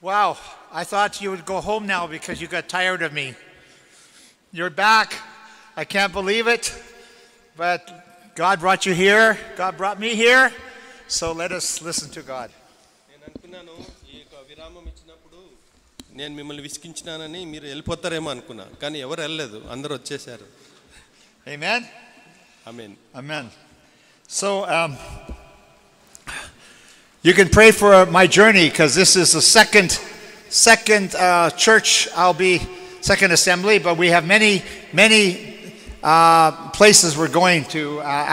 Wow, I thought you would go home now because you got tired of me. You're back. I can't believe it. But God brought you here. God brought me here. So let us listen to God. నేను మిమ్మల్ని విసికించినానని మీరు వెళ్ళిపోతారేమో అనుకున్నా కానీ ఎవరు వెళ్ళలేదు అందరూ వచ్చేసారు. Amen. Amen. Amen. So you can pray for my journey because this is the second church I'll be, second assembly, but we have many places we're going to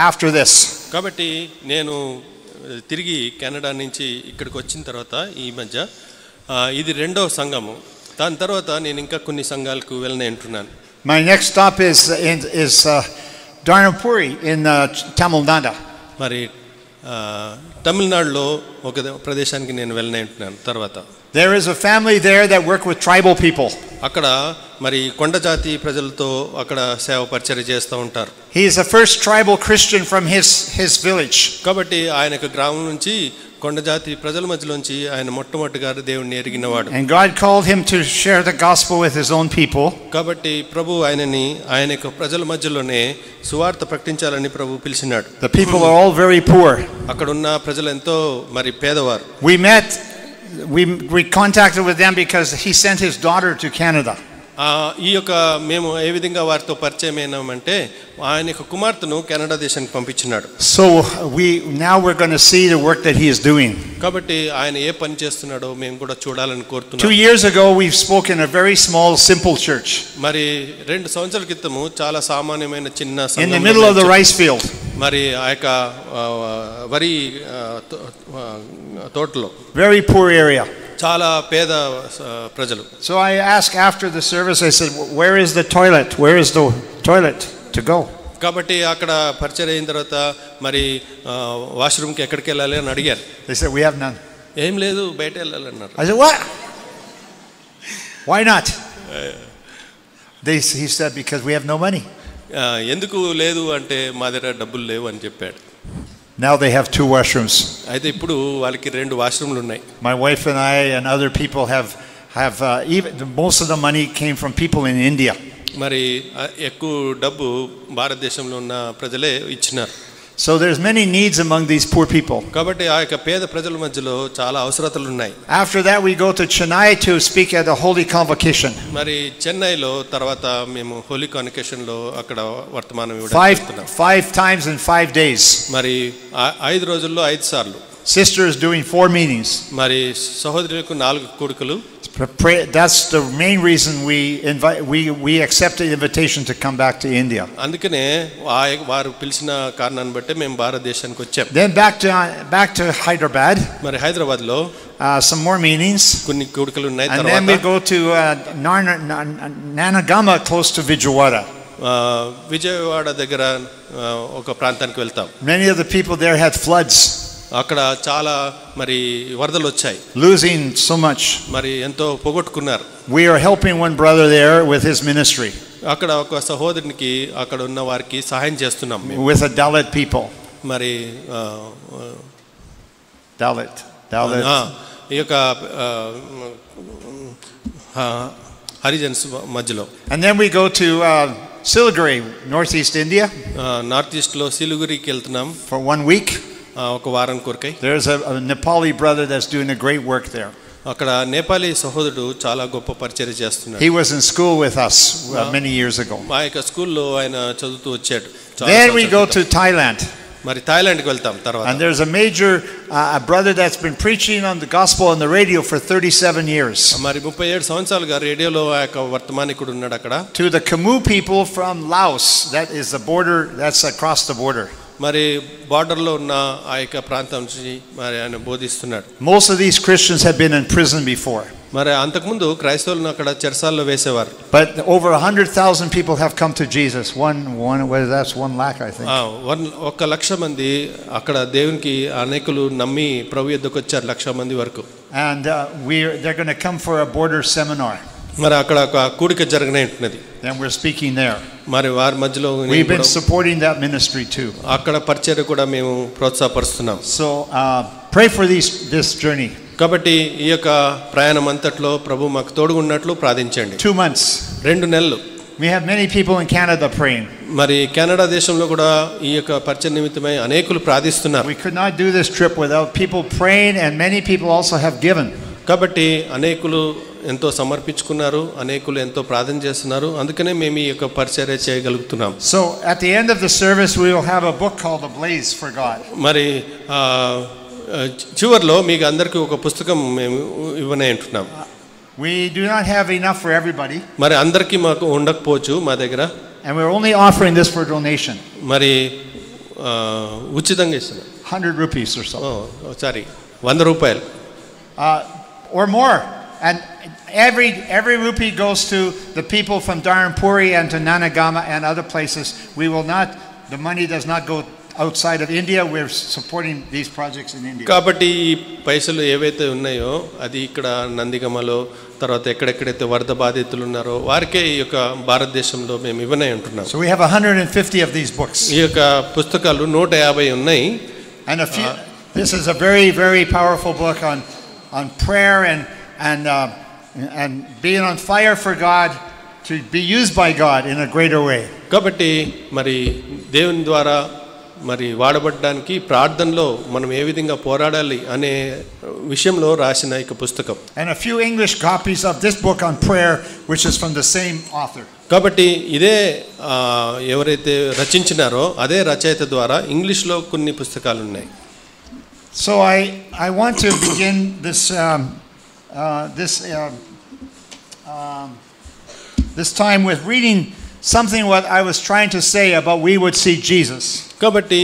after this. కాబట్టి నేను తిరిగి కెనడా నుంచి ఇక్కడికి వచ్చిన తర్వాత ఈ మధ్య ఇది రెండో సంఘము. దాని తర్వాత నేను ఇంకా కొన్ని సంఘాలకు వెళ్ళనంటున్నాను. My next stop is Dharnapuri in Tamil Nadu. మరి తమిళనాడులో ఒక ప్రదేశానికి నేను వెళ్ళనంటున్నాను తర్వాత. There is a family there that work with tribal people. అక్కడ మరి కొండ జాతి ప్రజలతో అక్కడ సేవ పరిచర్య చేస్తూ ఉంటారు. He is the first tribal Christian from his village. కాబట్టి ఆయన యొక్క గ్రామం నుంచి కొండ జాతి ప్రజల మధ్యలోంచి ఆయన మొట్టమొదటిగా దేవుణ్ణి ఎరిగినవాడు. And God called him to share the gospel with his own people. కాబట్టి ప్రభు ఆయనని ఆయన యొక్క ప్రజల మధ్యలోనే సువార్త ప్రకటించాలని ప్రభు పిలిచినాడు. The people are all very poor. అక్కడ ఉన్న ప్రజలు ఎంతో మరి పేదవారు. We contacted with them because he sent his daughter to Canada. ఈ యొక్క మేము ఏ విధంగా వారితో పరిచయం అయినామంటే ఆయన యొక్క కుమార్తెను కెనడా దేశానికి పంపించినాడు. So we're going to see the work that he is doing. కాబట్టి ఆయన ఏ పని చేస్తున్నాడో మేము కూడా చూడాలని కోరుతున్నాం. 2 years ago we spoke in a very small simple church. మరి 2 సంవత్సరాల క్రితము చాలా సామాన్యమైన చిన్న సంఘం in the middle of the rice field. మరి ఆ యొక్క వరి తోటలో very poor area. చాలా పేద ప్రజలు. So I asked after the service, I said, where is the toilet to go? కాబట్టి అక్కడ పరిచయం అయిన తర్వాత మరి వాష్రూమ్ కి ఎక్కడికి వెళ్ళాలి అని అడిగారు. They said we have none. ఏం లేదు బయట వెళ్ళాలన్నారు. I said what? Why not? He said because we have no money. ఎందుకు లేదు అంటే మా దగ్గర డబ్బులు లేవు అని చెప్పాడు. Now they have 2 washrooms. అయితే ఇప్పుడు వాళ్ళకి 2 వాష్రూమ్లు ఉన్నాయి. My wife and I and other people have even most of the money came from people in India. మరి ఎక్కువ డబ్బు భారతదేశంలో ఉన్న ప్రజలే ఇచ్చినారు. So there's many needs among these poor people. కాబట్టి ఆ యొక్క పేద ప్రజల మధ్యలో చాలా అవసరతలు ఉన్నాయి. After that we go to Chennai to speak at the Holy Convocation. మరి చెన్నైలో తర్వాత మేము హోలీ కాన్వకేషన్ లో అక్కడ వర్తమానం ఇవ్వడం 5 times in 5 days. మరి 5 రోజుల్లో 5 సార్లు. Sisters doing 4 meetings. మరి సహోదరులకు 4 కూడికలు. That's the main reason we accepted the invitation to come back to India. అందుకనే వారు పిలిచిన కారణాన్ని బట్టి మేము భారతదేశానికి వచ్చాం. Then back to Hyderabad. మరి హైదరాబాద్ లో some more meetings. కొన్ని కూడికలు ఉన్నాయి. తర్వాత and then we go to Nanagama close to Vijayawada. Vijayawada దగ్గర ఒక ప్రాంతానికి వెళ్తాం. Many of the people there had floods. అక్కడ చాలా మరి వరదలు వచ్చాయి. Losing so much. మరి ఎంతో పోగొట్టుకున్నారు. We are helping one brother there with his ministry. అక్కడ ఒక సహోదరునికి అక్కడ ఉన్న వారికి సహాయం చేస్తున్నాం మేము. With a Dalit people. మరి Dalit. ఈ యొక్క హరిజన్స్ మధ్యలో. And then we go to Siliguri, northeast India. North east లో సిలిగురికి వెళ్తున్నాం for 1 week. ఒక వారం కొరకై. There's a Nepali brother that's doing a great work there. అక్కడ నేపాలీ సహోదరుడు చాలా గొప్ప పరిచర్య చేస్తున్నాడు. He was in school with us many years ago. మా యొక్క స్కూల్లో ఆయన చదువుతూ వచ్చాడు. Then we go to Thailand. మరి థాయిలాండ్ కి వెళ్తాం తర్వాత. And there's a major brother that's been preaching on the gospel on the radio for 37 years. మరి 37 సంవత్సరాలుగా రేడియోలో ఆ యొక్క వర్తమానికుడు ఉన్నాడు అక్కడ. To the Khmu people from Laos, that is the border, that's across the border. మరి బార్డర్ లో ఉన్న ఆ యొక్క ప్రాంతం నుంచి మరి ఆయన బోధిస్తున్నాడు. Most of these Christians have been in prison before. మరి అంతకుముందు క్రైస్తవులను అక్కడ చెరసాల్లో వేసేవారు. But over 100,000 people have come to Jesus. That's 1 lakh I think. 1 లక్ష మంది అక్కడ దేవునికి అనేకులు నమ్మి ప్రభు యొద్దకు వచ్చారు. 1 లక్ష మంది వరకు. And they're going to come for a border seminar. మరి అక్కడ ఒక కూడిక జరగనేంటున్నది. And we're speaking there. మరి వారి మధ్యలో we've been supporting that ministry too. అక్కడ పరిచర్య కూడా మేము ప్రోత్సాహపరుస్తున్నాం. So pray for this journey. కాబట్టి ఈ యొక్క ప్రయాణం అంతట్లో ప్రభు మాకు తోడుగా ఉన్నట్లు ప్రార్థించండి. 2 months. 2 నెలలు. We have many people in Canada praying. మరి కెనడా దేశంలో కూడా ఈ యొక్క పరిచయ నిమిత్తమై అనేకులు ప్రార్థిస్తున్నారు. We could not do this trip without people praying, and many people also have given. కాబట్టి అనేకులు ఎంతో సమర్పించుకున్నారు, అనేకులు ఎంతో ప్రార్థన చేస్తున్నారు. అందుకనే మేము ఈ యొక్క పరిచర్య చేయగలుగుతున్నాం. So at the end of the service we will have a book called The Blaze for God. మరి చివర్లో మీకు అందరికీ ఒక పుస్తకం మేము ఇవ్వనే అంటున్నాం. We do not have enough for everybody. మరి అందరికీ మాకు ఉండకపోవచ్చు మా దగ్గర. And we're only offering this for donation. మరి ఉచితంగా ఇస్తున్నాం. 100 rupees or so. సారీ 100 రూపాయలు. Or more. And every rupee goes to the people from Dharanpuri and to Nanagama and other places. The money does not go outside of India. We're supporting these projects in India. కాబట్టి ఈ పైసలు ఏవైతే ఉన్నాయో అది ఇక్కడ నందిగమలో తర్వాత ఎక్కడెక్కడైతే వరద బాధితులు ఉన్నారో వారికే ఈ యొక్క భారతదేశంలో మేము ఇవ్వనే ఉంటున్నాం. So we have 150 of these books. ఈ యొక్క పుస్తకాలు 150 ఉన్నాయి. And this is a very, very powerful book on prayer and being on fire for God, to be used by God in a greater way. కాబట్టి మరి దేవుని ద్వారా మరి వాడబడడానికి ప్రార్థనలో మనం ఏ విధంగా పోరాడాలి అనే విషయంలో రాసిన ఈ పుస్తకం. And a few English copies of this book on prayer, which is from the same author. కాబట్టి ఇదే ఎవరైతే రచించినారో అదే రచయిత ద్వారా ఇంగ్లీష్లో కొన్ని పుస్తకాలు ఉన్నాయి. So I want to begin this time with reading something what I was trying to say about we would see Jesus. కాబట్టి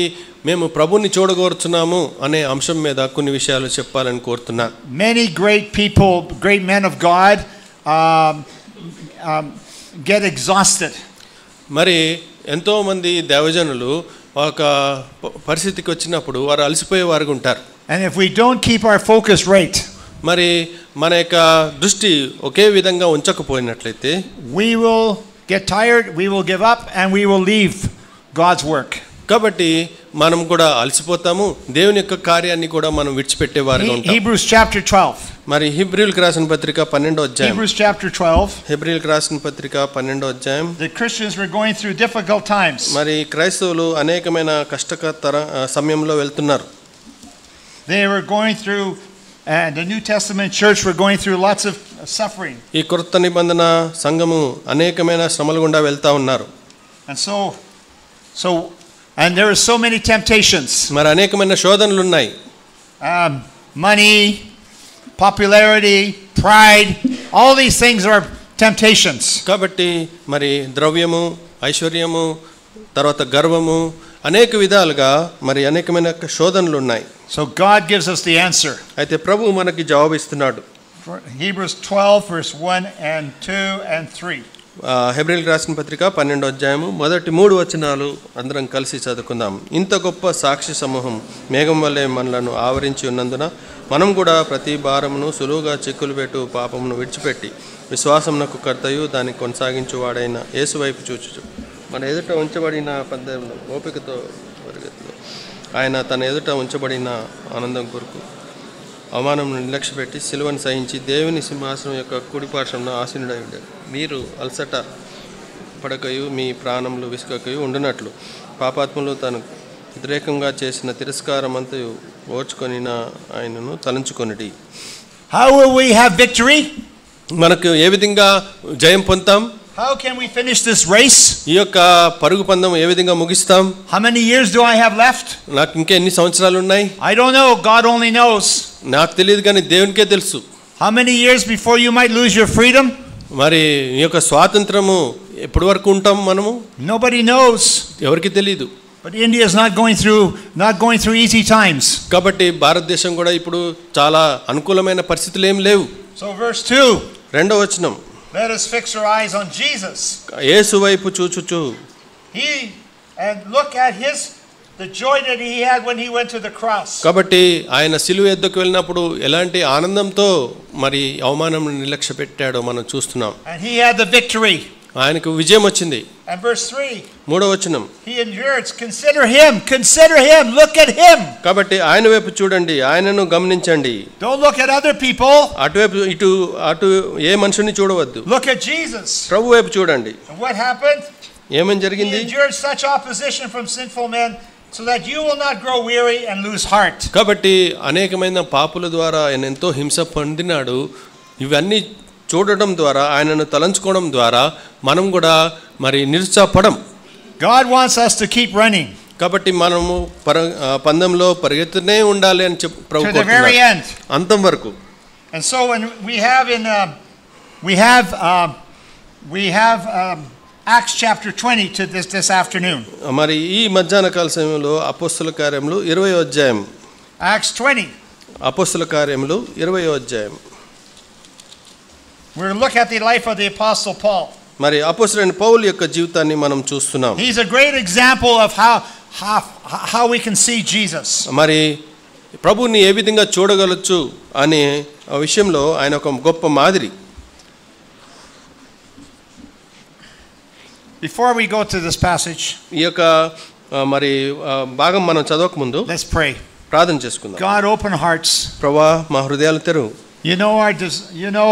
మేము ప్రభుని చూడగోరుచున్నాము అనే అంశం మీద కొన్ని విషయాలు చెప్పాలని కోరుతున్నా. Many great people, great men of God get exhausted. మరి ఎంతో మంది దేవజనులు ఒక పరిస్థితికి వచ్చినప్పుడు వారు అలసిపోయేవారుగా ఉంటారు. And if we don't keep our focus right, మరి మన యొక్క దృష్టి ఒకే విధంగా ఉంచకపోయినట్లయితే we will get tired, we will give up, and we will leave God's work. కాబట్టి మనం కూడా అలసిపోతాము, దేవుని యొక్క కార్యాన్ని కూడా మనం విడిచిపెట్టేవారుగా ఉంటాం. Hebrews chapter 12. మరి హెబ్రీయులకు రాసిన పత్రిక 12వ అధ్యాయం. Hebrews chapter 12. హెబ్రీయులకు రాసిన పత్రిక 12వ అధ్యాయం. The Christians were going through difficult times. మరి క్రైస్తవులు అనేకమైన కష్టకర సమయంలో వెళ్తున్నారు. They were going through, and the New Testament church were going through lots of suffering. ఈ కొత్త నిబంధన సంఘము అనేకమైన శ్రమల గుండా వెళ్తా ఉన్నారు. And there are so many temptations. మరి అనేకమైన శోధనలు ఉన్నాయి. Money, popularity, pride, all these things are temptations. కాబట్టి మరి ద్రవ్యము, ఐశ్వర్యము, తర్వాత గర్వము, అనేక విధాలుగా మరి అనేకమైన శోధనలు ఉన్నాయి. So God gives us the answer. అయితే ప్రభువు మనకి జవాబు ఇస్తున్నాడు. Hebrews 12 verse 1 and 2 and 3. హెబ్రీయులకు రాసిన పత్రిక 12వ అధ్యాయము మొదటి 3 వచనాలు అందరం కలిసి చదువుకుందాం. ఇంత గొప్ప సాక్షి సమూహం మేఘం వల్లే మనలను ఆవరించి ఉన్నందున మనం కూడా ప్రతి భారమును సులువుగా చిక్కులుపెట్టు పాపమును విడిచిపెట్టి విశ్వాసమునకు కర్తయు దాన్ని కొనసాగించువాడైన యేసు వైపు చూచుచు మన ఎదుట ఉంచబడిన పందెంలో ఓపికతో పరిగెత్తును. ఆయన తన ఎదుట ఉంచబడిన ఆనందం కొరకు అవమానం నిర్లక్ష్యపెట్టి సిలువను సహించి దేవుని సింహాసనం యొక్క కుడి పార్శ్వమున ఆసీనుడై ఉండాడు. మీరు అలసట పడకయు మీ ప్రాణములు విసుకకయు ఉండునట్లు పాపాత్ములు తను వ్యతిరేకంగా చేసిన తిరస్కారమంతయు ఓర్చుకొనిన ఆయనను తలంచుకొనిడి. How will we have victory? మనకు ఏ విధంగా జయం పొందుతాం? How can we finish this race? ఈ యొక్క పరుగు పందెం ఏ విధంగా ముగిస్తాం? How many years do I have left? నాకు ఇంకా ఎన్ని సంవత్సరాలు ఉన్నాయి? I don't know. God only knows. నాకు తెలియదు కానీ దేవునికే తెలుసు. How many years before you might lose your freedom? మరి ఈ యొక్క స్వాతంత్రము ఎప్పటి వరకు ఉంటాం మనము? Nobody knows. ఎవరికి తెలియదు. But India is not going through easy times. కాబట్టి భారతదేశం కూడా ఇప్పుడు చాలా అనుకూలమైన పరిస్థితులు ఏం లేవు. So verse 2. రెండవ వచనం. Let us fix our eyes on Jesus. యేసు వైపు చూచుచు. And look at the joy that he had when he went to the cross. కాబట్టి ఆయన సిలువ ఎద్దుకు వెళ్ళినప్పుడు ఎలాంటి ఆనందంతో మరి అవమానం నిర్లక్ష్య పెట్టాడో మనం చూస్తున్నాం. And he had the victory. ఆయనకు విజయం వచ్చింది. And verse 3. మూడవ వచనం. He endured. Consider him. Consider him. Look at him. కాబట్టి ఆయన వైపు చూడండి, ఆయనను గమనించండి. Don't look at other people. అటువైపు అటు ఏ మనుషుని చూడవద్దు. Look at Jesus. ప్రభు వైపు చూడండి. And what happened? ఏమని జరిగింది? He endured such opposition from sinful men so that you will not grow weary and lose heart. కాబట్టి అనేకమైన పాపుల ద్వారా ఆయన ఎంతో హింస పొందినాడు. ఇవన్నీ చూడడం ద్వారా, ఆయనను తలంచుకోవడం ద్వారా మనం కూడా మరి నిరుత్సాహపడం. God wants us to keep running. కాబట్టి మనము పందెంలో పరిగెత్తునే ఉండాలి అని ప్రభు to the very end. అంతం వరకు. And so when we have Acts chapter 20 to this afternoon. మరి ఈ మధ్యాహ్న కాల సమయంలో అపోస్తల కార్యములు 20వ అధ్యాయం. Acts 20. అపోస్తల కార్యములు 20వ అధ్యాయం. We're going to look at the life of the apostle Paul. మరి అపోస్తలుడైన పౌలు యొక్క జీవితాన్ని మనం చూస్తున్నాం. He's a great example of how we can see Jesus. మరి ప్రభువుని ఏ విధంగా చూడగలచ్చు అనే విషయంలో ఆయన ఒక గొప్ప మాదిరి. Before we go to this passage, ఈ యొక్క మరి భాగం మనం చదవక ముందు let's pray. ప్రార్థన చేసుకుందాం. God, open hearts. ప్రభువా మా హృదయాలు తెరువు. You know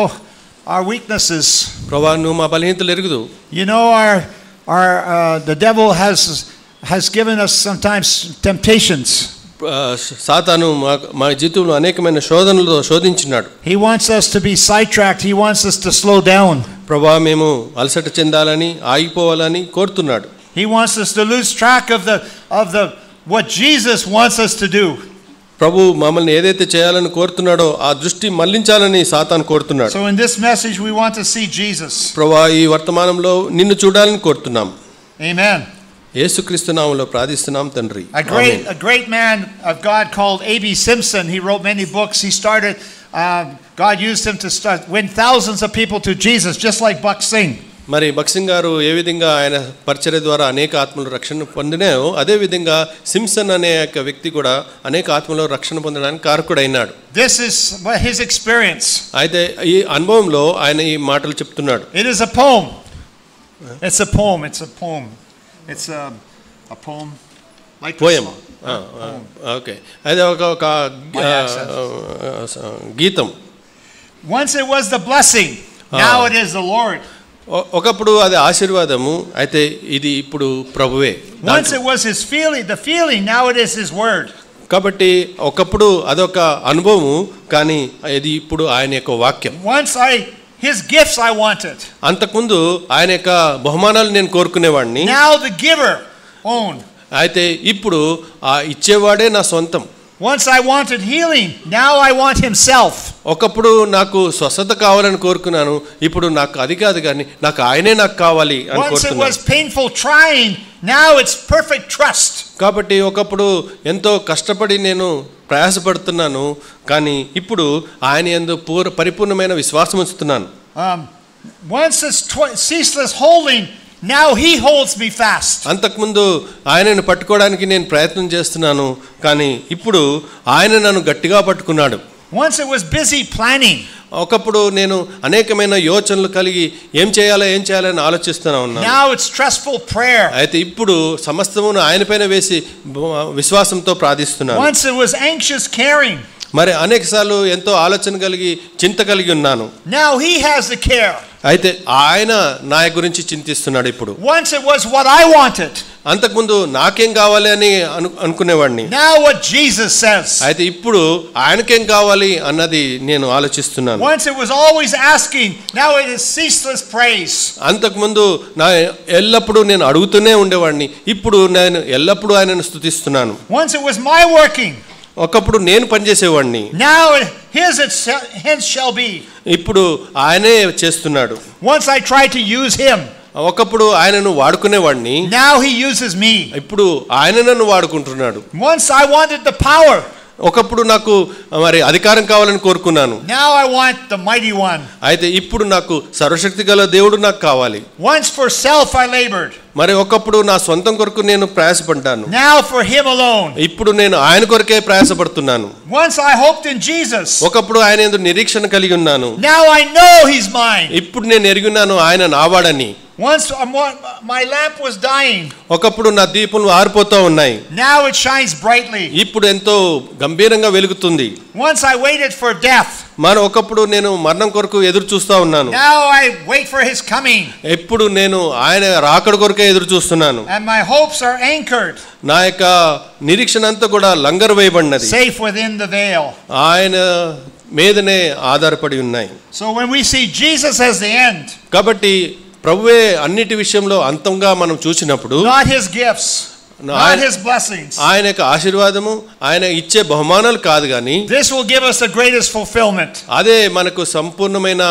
our weaknesses. ప్రభువా నువ్వు మా బలహీనతలు ఎరుగుదు. You know the devil has given us sometimes temptations. సాతాను మా జీవితంలో అనేకమైన శోధనలతో శోధించినాడు. He wants us to be sidetracked. He wants us to slow down. ప్రభువా మేము అలసట చెందాలని, ఆగిపోవాలని కోరుతున్నాడు. He wants us to lose track of the what Jesus wants us to do. ప్రభు మమ్మల్ని ఏదైతే చేయాలని కోరుతున్నాడో ఆ దృష్టి మళ్లించాలని సాతాను కోరుతున్నాడు. So in this message we want to see Jesus. ప్రభువా ఈ వర్తమానంలో నిన్ను చూడాలని కోరుతున్నాం. Amen. యేసుక్రీస్తు నామములో ప్రార్థిస్తున్నాం తండ్రి. A great man of God called A.B. Simpson. He wrote many books. He started God used him to win thousands of people to Jesus, just like Buck Singh. మరి బక్సింగ్ గారు ఏ విధంగా ఆయన పరిచర్య ద్వారా అనేక ఆత్మలు రక్షణ పొందినాయో అదే విధంగా సింసన్ అనే ఒక వ్యక్తి కూడా అనేక ఆత్మలు రక్షణ పొందడానికి కారకుడైనాడు. This is his experience. అయితే ఈ అనుభవంలో ఆయన ఈ మాటలు చెప్తున్నాడు. It is a poem. It's a poem. It's a poem like poem. Okay, అది ఒక గీతం. Once it was the blessing, now it is the Lord. ఒకప్పుడు అది ఆశీర్వాదము, అయితే ఇది ఇప్పుడు ప్రభువే. Once it was the feeling, now it is his word. కాబట్టి ఒకప్పుడు అదొక అనుభవము, కానీ ఇది ఇప్పుడు ఆయన యొక్క వాక్యం. Once his gifts I wanted. అంతకుముందు ఆయన యొక్క బహుమానాలు నేను కోరుకునేవాడిని. Now the giver owned. అయితే ఇప్పుడు ఆ ఇచ్చేవాడే నా సొంతం. Once I wanted healing, now I want himself. ఒకప్పుడు నాకు స్వస్థత కావాలని కోరుకున్నాను, ఇప్పుడు నాకు అది కాదు కానీ నాకు ఆయనే నాకు కావాలి అని కోరుకున్నాను. Once it was painful trying, now it's perfect trust. కాబట్టి ఒకప్పుడు ఎంతో కష్టపడి నేను ప్రయాసపడుతున్నాను, కానీ ఇప్పుడు ఆయన యందు పరిపూర్ణమైన విశ్వాసం ఉంచుతున్నాను. Once it's ceaseless holding, now he holds me fast. అంతకుముందు ఆయనను పట్టుకోవడానికి నేను ప్రయత్నం చేస్తున్నాను, కానీ ఇప్పుడు ఆయన నన్ను గట్టిగా పట్టుకున్నాడు. Once it was busy planning. ఒకప్పుడు నేను అనేకమైన యోచనలు కలిగి ఏం చేయాలని ఆలోచిస్తున్నా ఉన్నాను. Now it's trustful prayer. అయితే ఇప్పుడు సమస్తమును ఆయనపైన వేసి విశ్వాసంతో ప్రార్థిస్తున్నాను. Once it was anxious caring. మరి అనేకసార్లు ఎంతో ఆలోచన కలిగి చింత కలిగి ఉన్నాను. Now he has the care. అయితే ఆయన నా గురించి చింతిస్తున్నాడు ఇప్పుడు. Once it was what I wanted. అంతకుముందు నాకేం కావాలి అని అనుకునేవాడిని. Now what Jesus says. అయితే ఇప్పుడు ఆయనకేం కావాలి అన్నది నేను ఆలోచిస్తున్నాను. Once it was always asking, now it is ceaseless praise. అంతకుముందు నా ఎల్లప్పుడూ నేను అడుగుతూనే ఉండేవాడిని, ఇప్పుడు నేను ఎల్లప్పుడూ ఆయనను స్తుతిస్తున్నాను. Once it was my working. ఒకప్పుడు నేను పనిచేసేవాడిని. Now hence shall be. ఇప్పుడు ఆయనే చేస్తున్నాడు. Once I tried to use him. ఒకప్పుడు ఆయనను వాడుకునేవాడిని. Now he uses me. ఇప్పుడు ఆయన నన్ను వాడుకుంటున్నాడు. Once I wanted the power. ఒకప్పుడు నాకు మరి అధికారం కావాలని కోరుకున్నాను. Now I want the mighty one. అయితే ఇప్పుడు నాకు సర్వశక్తి గల దేవుడు నాకు కావాలి. Once for self I labored. మరి ఒకప్పుడు నా సొంతం కొరకు నేను ప్రయాసపడ్డాను. Now for him alone. ఇప్పుడు నేను ఆయన కొరకే ప్రయాసపడుతున్నాను. Once I hoped in Jesus. ఒకప్పుడు ఆయన యందు నిరీక్షణ కలిగి ఉన్నాను. Now I know he's mine. ఇప్పుడు నేను ఎరిగినాను ఆయన నావాడని. Once my lamp was dying. ఒకప్పుడు నా దీపములు ఆరిపోతూ ఉన్నాయి. Now it shines brightly. ఇప్పుడు ఎంతో గంభీరంగా వెలుగుతుంది. Once I waited for death. ఒకప్పుడు నేను మరణం కొరకు ఎదురు చూస్తా ఉన్నాను. Now I wait for his coming. ఇప్పుడు నేను ఆయన రాకడ కొరకే ఎదురు చూస్తున్నాను. And my hopes are anchored. నా యొక్క నిరీక్షణ అంతా కూడా లంగరు వేయబడినది. Safe within the veil. ఆయన మీదనే ఆధారపడి ఉన్నాయి. So when we see Jesus as the end. కాబట్టి ప్రభువే అన్నిటి విషయంలో అంతంగా మనం చూసినప్పుడు not his gifts, not his blessings, ఆయన యొక్క ఆశీర్వాదము ఆయన ఇచ్చే బహుమానాలు కాదు గాని this will give us the greatest fulfillment. అదే మనకు సంపూర్ణమైన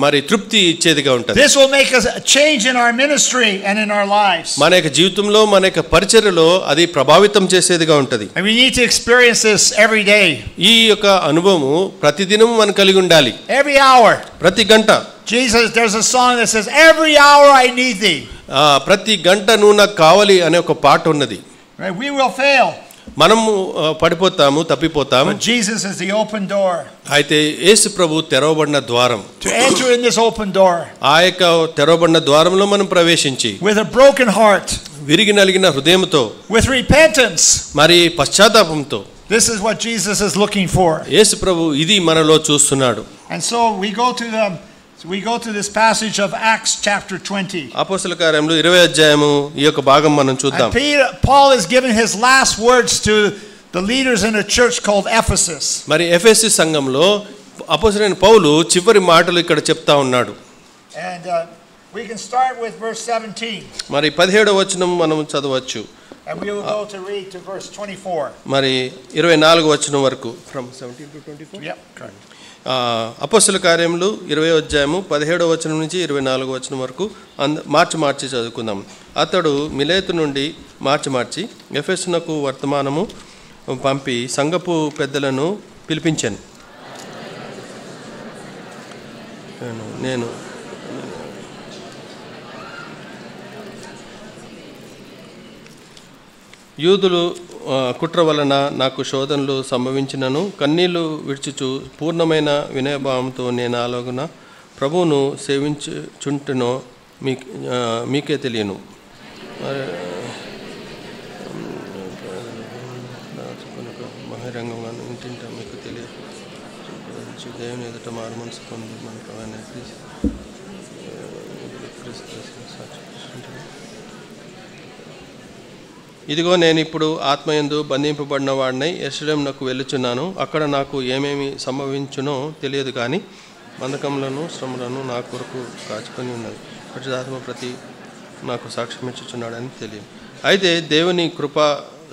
మరి తృప్తి ఇచ్చేదిగా ఉంటుంది. This will make us a change in our ministry and in our lives. మన యొక్క జీవితంలో మన యొక్క పరిచర్యలో అది ప్రభావితం చేసేదిగా ఉంటుంది. And we need to experience this every day. ఈ యొక్క అనుభవము ప్రతిదినం మనం కలిగి ఉండాలి. Every hour. ప్రతి గంట. Jesus, there's a song that says every hour I need thee. ప్రతి గంట నువ్వు నాకు కావాలి అనే ఒక పాట ఉన్నది. Right, we will fail. మనము పడిపోతాము, తప్పిపోతాము. But Jesus is the open door. అయితే యేసు ప్రభు తెరవబడిన ద్వారం. To enter in this open door. ఆ యొక్క తెరవబడిన ద్వారంలో మనం ప్రవేశించి with a broken heart, విరిగి నలిగిన హృదయంతో, with repentance, మరి పశ్చాత్తాపంతో. This is what Jesus is looking for. యేసు ప్రభు ఇది మనలో చూస్తున్నాడు. And so we go to this passage of Acts chapter 20. అపోస్తల కార్యములు 20వ అధ్యాయము ఈ యొక్క భాగం మనం చూద్దాం. Paul is giving his last words to the leaders in a church called Ephesus. మరి ఎఫెసు సంఘంలో అపోస్తలుడైన పౌలు చివరి మాటలు ఇక్కడ చెప్తా ఉన్నాడు. And we can start with verse 17. మరి 17వ వచనం మనం చదవచ్చు. And we will go to read to verse 24. మరి 24వ వచనం వరకు from 17 to 24. Yep, correct. అపోస్తల కార్యములు 20వ అధ్యాయము 17వ వచనం నుంచి 24వ వచనం వరకు మార్చి చదువుకుందాం. అతడు మిలేతు నుండి మార్చి ఎఫెసునకు వర్తమానము పంపి సంఘపు పెద్దలను పిలిపించాను. నేను యూదులు కుట్ర వలన నాకు శోధనలు సంభవించినను కన్నీళ్లు విడిచుచు పూర్ణమైన వినయభావంతో నేను ఆలోగున ప్రభువును సేవించుచుంటునో మీకే తెలియను. బహిరంగంగా ఇంటింట మీకు తెలియదు. దేవుని ఎదుట మారు మనసు పొంది మన ప్రయాణ ఇదిగో నేను ఇప్పుడు ఆత్మయందు బంధింపబడిన వాడినై యెరూషలేమునకు వెళ్ళుచున్నాను. అక్కడ నాకు ఏమేమి సంభవించునో తెలియదు కానీ బంధకములను శ్రమలను నా కొరకు కాచుకొని ఉన్నది. పరిశుద్ధాత్మ ప్రతి నాకు సాక్ష్యం ఇచ్చుచున్నాడని తెలియదు. అయితే దేవుని కృపా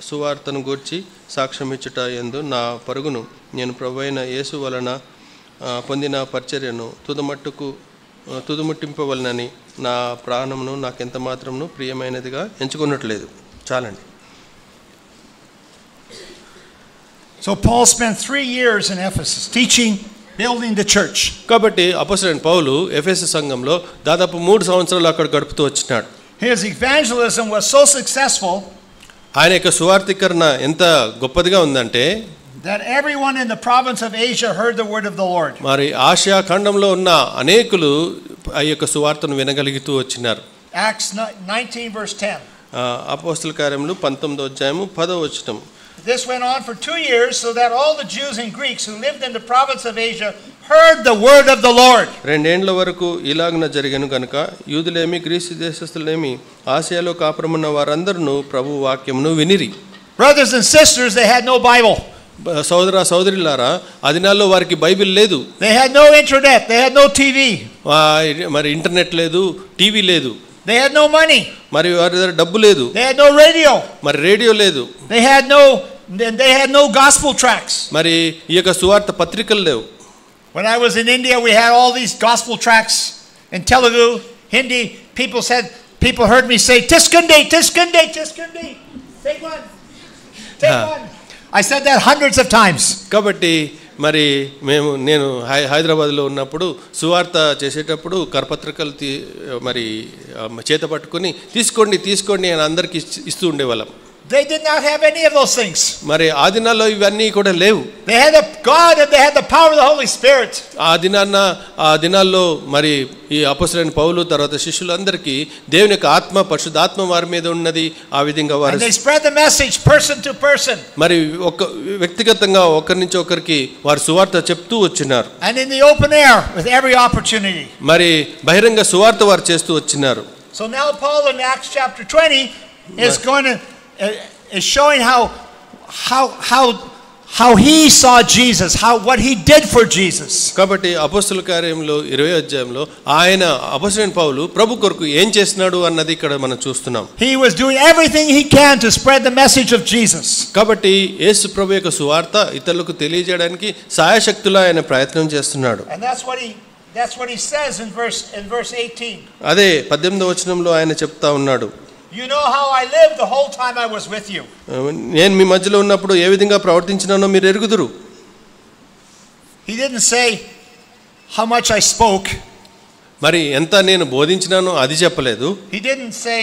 సువార్తను గూర్చి సాక్ష్యం ఇచ్చుట యందు నా పరుగును నేను ప్రభువైన యేసు వలన పొందిన పరిచర్యను తుదముట్టింపవలనని నా ప్రాణమును నాకెంత మాత్రమును ప్రియమైనదిగా ఎంచుకున్నట్లేదు. చాలండి. So Paul spent 3 years in Ephesus teaching, building the church. కాబట్టి అపోస్తలుడైన పౌలు ఎఫెసు సంఘంలో దాదాపు 3 సంవత్సరాలు అక్కడ గడుపుతూ వచ్చినాడు. His evangelism was so successful ఆయన యొక్క సువార్తీకరణ ఎంత గొప్పదిగా ఉందంటే that everyone in the province of Asia heard the word of the Lord. మరి ఆసియా ఖండంలో ఉన్న అనేకులు ఆ యొక్క సువార్తను వినగలుగుతూ వచ్చినారు. Acts 19 verse 10. అపోస్తల కార్యములు 19వ అధ్యాయము 10వ వచనం. This went on for 2 years so that all the Jews and Greeks who lived in the province of Asia heard the word of the Lord. 2 ఏండ్ల వరకు ఇలాగున జరిగను గనుక యూదులేమి గ్రీసు దేశస్థులేమి ఆసియాలో కాపురమున్న వారందరూ ప్రభు వాక్యమును వినిరి. Brothers and sisters, they had no Bible. సోదర సోదరులారా ఆ దినాల్లో వారికి బైబిల్ లేదు. They had no internet, they had no TV. మరి ఇంటర్నెట్ లేదు, టీవీ లేదు. They had no money. మరి వారి దగ్గర డబ్బు లేదు. They had no radio. మరి రేడియో లేదు. They had no gospel tracts. మరి ఈ యొక్క సువార్త పత్రికలు లేవు. When I was in India, we had all these gospel tracts in Telugu, Hindi. People heard me say, Tiskandi, Tiskandi, Tiskandi. Take one. Take one. I said that hundreds of times. కాబట్టి మరి నేను హైదరాబాద్లో ఉన్నప్పుడు సువార్త చేసేటప్పుడు కరపత్రికలు మరి చేత పట్టుకొని తీసుకోండి అని అందరికి ఇస్తూ ఉండేవాళ్ళం. They did not have any of those things. మరి ఆ దినాల్లో ఇవన్నీ కూడా లేవు. They had the God and they had the power of the Holy Spirit. ఆ దినాల్లో మరి ఈ అపొస్తలుడైన పౌలు తర్వాత శిష్యులందరికీ దేవుని యొక్క ఆత్మ పరిశుద్ధాత్మ వారి మీద ఉన్నది. ఆ విధంగా వారు And they spread the message person to person. మరి ఒక వ్యక్తిగతంగా ఒకరి నుంచి ఒకరికి వారు సువార్త చెప్తూ వచ్చినారు. And in the open air with every opportunity. మరి బహిరంగ సువార్త వారు చేస్తూ వచ్చినారు. So now Paul in Acts chapter 20 is going to is showing how he saw Jesus, what he did for Jesus. కాబట్టి అపొస్తలుల కార్యములు 20వ అధ్యాయంలో ఆయన అపొస్తలుడైన పౌలు ప్రభు కొరకు ఏం చేస్తున్నాడు అన్నది ఇక్కడ మనం చూస్తున్నాం. He was doing everything he can to spread the message of Jesus. కాబట్టి యేసు ప్రభు యొక్క సువార్త ఇతరులకు తెలియజేయడానికి సాయశక్తులా ఆయన ప్రయత్నం చేస్తున్నాడు. And that's what he says in verse 18. అదే 18వ వచనంలో ఆయన చెప్తా ఉన్నాడు. You know how I lived the whole time I was with you. నేను మీ మధ్యలో ఉన్నప్పుడు ఏ విధంగా ప్రవర్తించినానో మీరు ఎరుగుదురు. He didn't say how much I spoke. మరి ఎంత నేను బోధించినానో అది చెప్పలేదు. He didn't say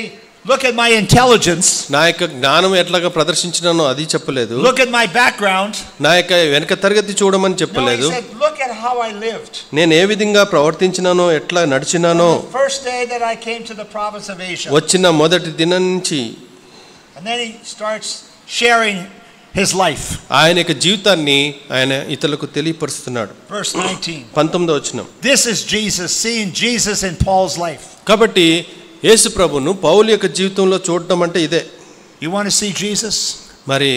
look at my intelligence. నా యొక్క జ్ఞానం ఎట్లాగా ప్రదర్శించినానో అది చెప్పలేదు. Look at my background. నా యొక్క వెనక తరగతి చూడమని చెప్పలేదు. No, he said look at how I lived. నేను ఏ విధంగా ప్రవర్తించినానో ఎట్లా నడిచినానో. First day that I came to the province of Asia. వచ్చిన మొదటి దినం నుంచి And then he starts sharing his life. ఆయన యొక్క జీవితాన్ని ఆయన ఇతరులకు తెలియపరుస్తున్నాడు. Verse 19. 19వ వచనం. This is Jesus, seeing Jesus in Paul's life. కాబట్టి యేసు ప్రభును పౌలు యొక్క జీవితంలో చూడటం అంటే ఇదే. You want to see Jesus? మరి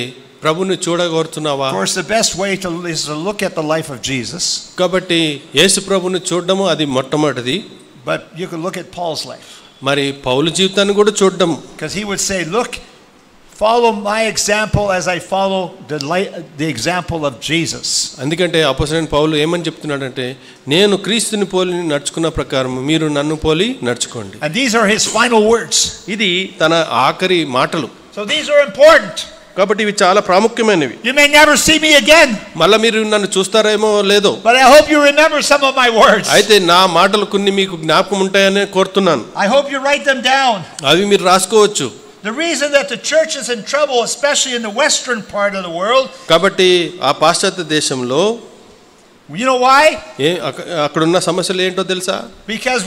ప్రభుని చూడగోరుతున్నావా? Of course the best way is to look at the life of Jesus. కాబట్టి యేసు ప్రభుని చూడడము అది మొట్టమొదటిది. But you could look at Paul's life. మరి పౌలు జీవితాన్ని కూడా చూడడం. Because he would say, look, follow my example as I follow the example of Jesus. అందుకంటే అపొస్తలుడైన పౌలు ఏమని చెప్తున్నాడంటే నేను క్రీస్తుని పోలి నడుచుకున్న ప్రకారం మీరు నన్ను పోలి నడుచుకోండి. And these are his final words. ఇది తన ఆఖరి మాటలు. So these are important. కాబట్టి ఇవి చాలా ప్రాముఖ్యమైనవి. You may never see me again. మళ్ళా మీరు నన్ను చూస్తారేమో లేదో. But I hope you remember some of my words. అయితే నా మాటలు కొన్ని మీకు జ్ఞాపకం ఉంటాయని కోరుతున్నాను. I hope you write them down. అవి మీరు రాసుకోవచ్చు. The reason that the church is in trouble, especially in the western part of the world, కాబట్టి ఆ పాశ్చాత్య దేశంలో you know why? అక్కడ ఉన్న సమస్యలు ఏంటో తెలుసా? Because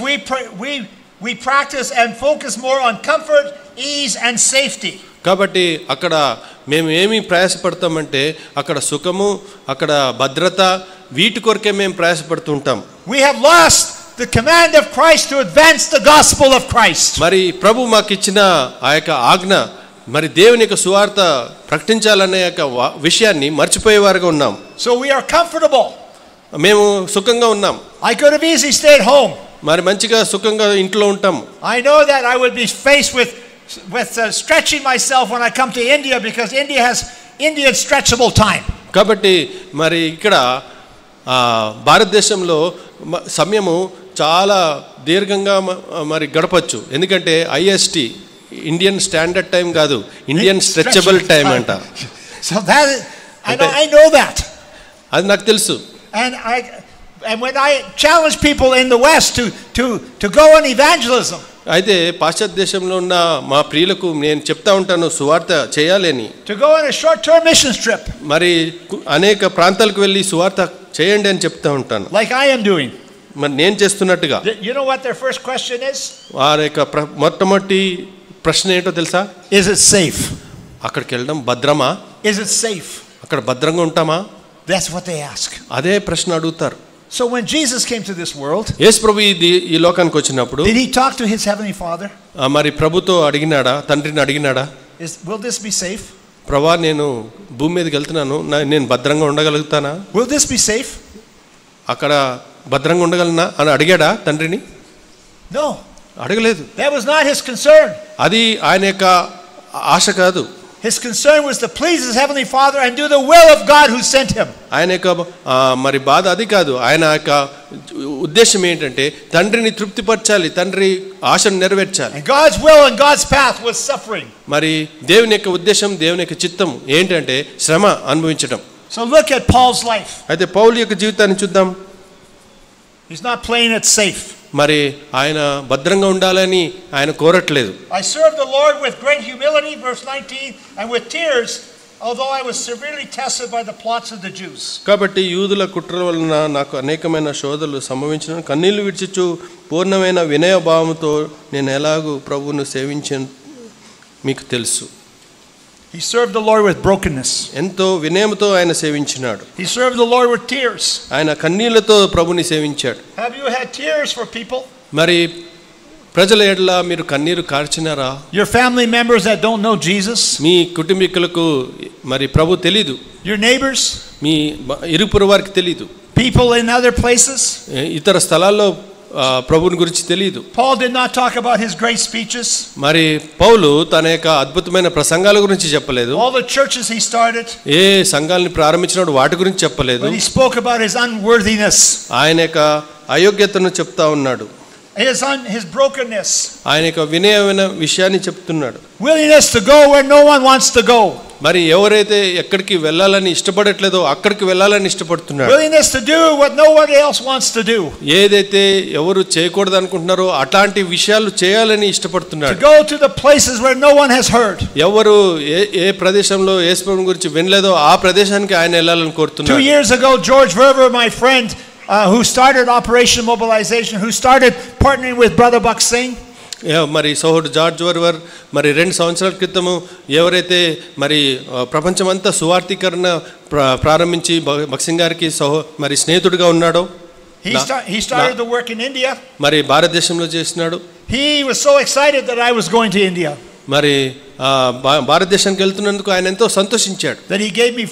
we practice and focus more on comfort, ease and safety. కాబట్టి అక్కడ మేము ఏమి ప్రయాసపడతామంటే అక్కడ సుఖము అక్కడ భద్రత వీటి కొరకే మేము ప్రయాసపడుతుంటాం. We have lost the command of Christ to advance the gospel of Christ. మరి ప్రభు మాకు ఇచ్చిన ఆ యొక్క ఆజ్ఞ మరి దేవుని యొక్క సువార్త ప్రకటించాలనే యొక్క విషయాన్ని మర్చిపోయేవారుగా ఉన్నాం. So we are comfortable. మేము సుఖంగా ఉన్నాం. I could have easily stayed home. మరి మంచిగా సుఖంగా ఇంట్లో ఉంటాం. I know that I would be faced with stretching myself when I come to India because India has Indian stretchable time. కాబట్టి మరి ఇక్కడ భారతదేశంలో సమయము చాలా దీర్ఘంగా మరి గడపచ్చు. ఎందుకంటే ఐఎస్టీ ఇండియన్ స్టాండర్డ్ టైం కాదు, ఇండియన్ స్ట్రెచబుల్ టైం అంట. So that I know that. అది నాకు తెలుసు. And when I challenge people in the West to go on evangelism. అయితే పాశ్చాత్య దేశంలో ఉన్న మా ప్రియులకు నేను చెప్తా ఉంటాను సువార్త చేయాలని. To go on a short-term mission trip. మరి అనేక ప్రాంతాలకు వెళ్ళి సువార్త చేయండి అని చెప్తా ఉంటాను. Like I am doing. మరి నేను చేస్తున్నట్టుగా. You know what their first question is? వారి యొక్క మొట్టమొదటి ప్రశ్న ఏంటో తెలుసా? Is it safe? అక్కడికి వెళ్ళడం భద్రమా? Is it safe? అక్కడ భద్రంగా ఉంటామా? That's what they ask. అదే ప్రశ్న అడుగుతారు. So when Jesus came to this world, యేసు ప్రభు ఈ లోకానికి వచ్చినప్పుడు did he talk to his heavenly Father? మరి ప్రభుతో అడిగినాడా, తండ్రిని అడిగినాడా? Will this be safe? ప్రభా నేను భూమి మీదకి వెళ్తున్నాను, నేను భద్రంగా ఉండగలుగుతానా? Will this be safe? అక్కడ భద్రంగా ఉండగలనా అని అడిగాడా తండ్రిని? No. అడగలేదు. That was not his concern. అది ఆయన యొక్క ఆశ కాదు. His concern was to please his heavenly Father and do the will of God who sent him. ఆయన యొక్క మరి బాధ అది కాదు. ఆయన యొక్క ఉద్దేశం ఏంటంటే తండ్రిని తృప్తిపరచాలి, తండ్రి ఆశను నెరవేర్చాలి. And God's will and God's path was suffering. మరి దేవుని యొక్క ఉద్దేశం, దేవుని యొక్క చిత్తం ఏంటంటే శ్రమ అనుభవించడం. So look at Paul's life. అయితే పౌలు యొక్క జీవితాన్ని చూద్దాం. He's not playing it safe. మరి ఆయన భద్రంగా ఉండాలని ఆయన కోరట్లేదు. I served the Lord with great humility, verse 19, and with tears, although I was severely tested by the plots of the Jews. కాబట్టి యూదుల కుట్రల వలన నాకు అనేకమైన శోధనలు సంభవించిన కన్నీళ్లు విడిచిచు పూర్ణమైన వినయ భావముతో నేను ఎలాగూ ప్రభువును సేవించాను మీకు తెలుసు. He served the Lord with brokenness. ఎంతో వినయముతో ఆయన సేవించినాడు. He served the Lord with tears. ఆయన కన్నీళ్లతో ప్రభుని సేవించాడు. Have you had tears for people? మరి ప్రజల ఎడల మీరు కన్నీరు కార్చినారా? Your family members that don't know Jesus? మీ కుటుంబీకులకు మరి ప్రభు తెలీదు. Your neighbors? మీ ఇరుపురు వారికి తెలీదు. People in other places? ఇతర స్థలాల్లో ప్రభువుని గురించి తెలియదు. Paul did not talk about his great speeches. మరి పౌలు తన యొక్క అద్భుతమైన ప్రసంగాల గురించి చెప్పలేదు. All the churches he started. ఏ సంఘాలని ప్రారంభించినాడు వాటి గురించి చెప్పలేదు. But he spoke about his unworthiness. ఆయన యొక్క అయోగ్యతను చెప్తా ఉన్నాడు. His brokenness. ఆయన యొక్క వినయమైన విషయాన్ని చెప్తున్నాడు. Willingness to go where no one wants to go. మరి ఎవరైతే ఎక్కడికి వెళ్ళాలని ఇష్టపడట్లేదో అక్కడికి వెళ్ళాలని ఇష్టపడుతున్నాడు. Willingness to do what no one else wants to do. ఏదైతే ఎవరు చేయకూడదు అనుకుంటున్నారో అట్లాంటి విషయాలు చేయాలని ఇష్టపడుతున్నాడు. To go to the places where no one has heard. ఎవరు ఏ ప్రదేశంలో యేసు ప్రభువుని గురించి వినలేదో ఆ ప్రదేశానికి ఆయన వెళ్ళాలని కోరుతున్నాడు. 2 years ago, George Verver, my friend, who started Operation Mobilization, who started partnering with Brother Buck Singh. మరి సోహుడు జార్జ్ వర్వర్ మరి 2 సంవత్సరాల క్రితము ఎవరైతే మరి ప్రపంచమంతా సువార్థీకరణ ప్రారంభించి భక్సింగ్ గారికి మరి స్నేహితుడిగా ఉన్నాడో he started the work in India. మరి భారతదేశంలో చేస్తున్నాడు. He was so excited that I was going to India. మరి భారతదేశానికి వెళ్తున్నందుకు ఆయన ఎంతో సంతోషించాడు. That he gave me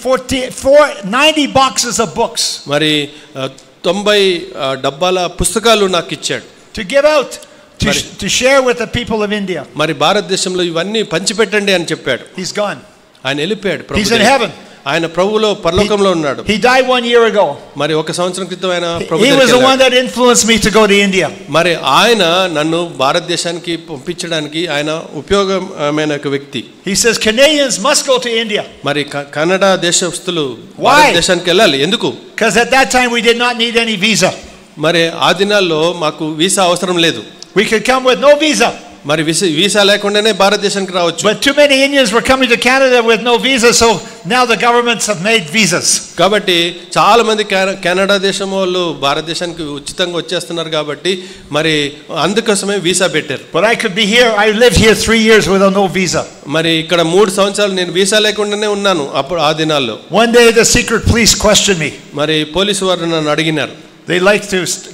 90 boxes of books. మరి 90 డబ్బాల పుస్తకాలు నాకు ఇచ్చాడు. To give out. To share with the people of India. మరి భారతదేశంలో ఇవన్నీ పంచిపెట్టండి అని చెప్పాడు. He's gone. ఆయన వెళ్ళిపోయాడు. He's in heaven. ఆయన ప్రభువులో పరలోకంలో ఉన్నాడు. He died 1 year ago. మరి 1 సంవత్సరం క్రితం ఆయన ప్రభు He was the one that influenced me to go to India. మరి ఆయన నన్ను భారతదేశానికి పంపించడానికి ఆయన ఉపయోగమైన ఒక వ్యక్తి. He says Canadians must go to India. మరి కన్నడ దేశస్థులు భారతదేశానికి వెళ్ళాలి. ఎందుకు? Because at that time we did not need any visa. మరి ఆ దినాల్లో మాకు వీసా అవసరం లేదు. We could come with no visa. మరి వీసా లేకుండానే భారతదేశానికి రావచ్చు. But too many Indians were coming to Canada with no visa, so now the governments have made visas. కాబట్టి చాలా మంది కెనడా దేశం వాళ్ళు భారతదేశానికి ఉచితంగా వచ్చేస్తున్నారు కాబట్టి మరి అందుకోసమే వీసా పెట్టారు. But I could be here. I lived here 3 years without no visa. మరి ఇక్కడ 3 సంవత్సరాలు నేను వీసా లేకుండానే ఉన్నాను అప్పుడు ఆ దినాల్లో. One day the secret police questioned me. మరి పోలీసు వారు నన్ను అడిగినారు.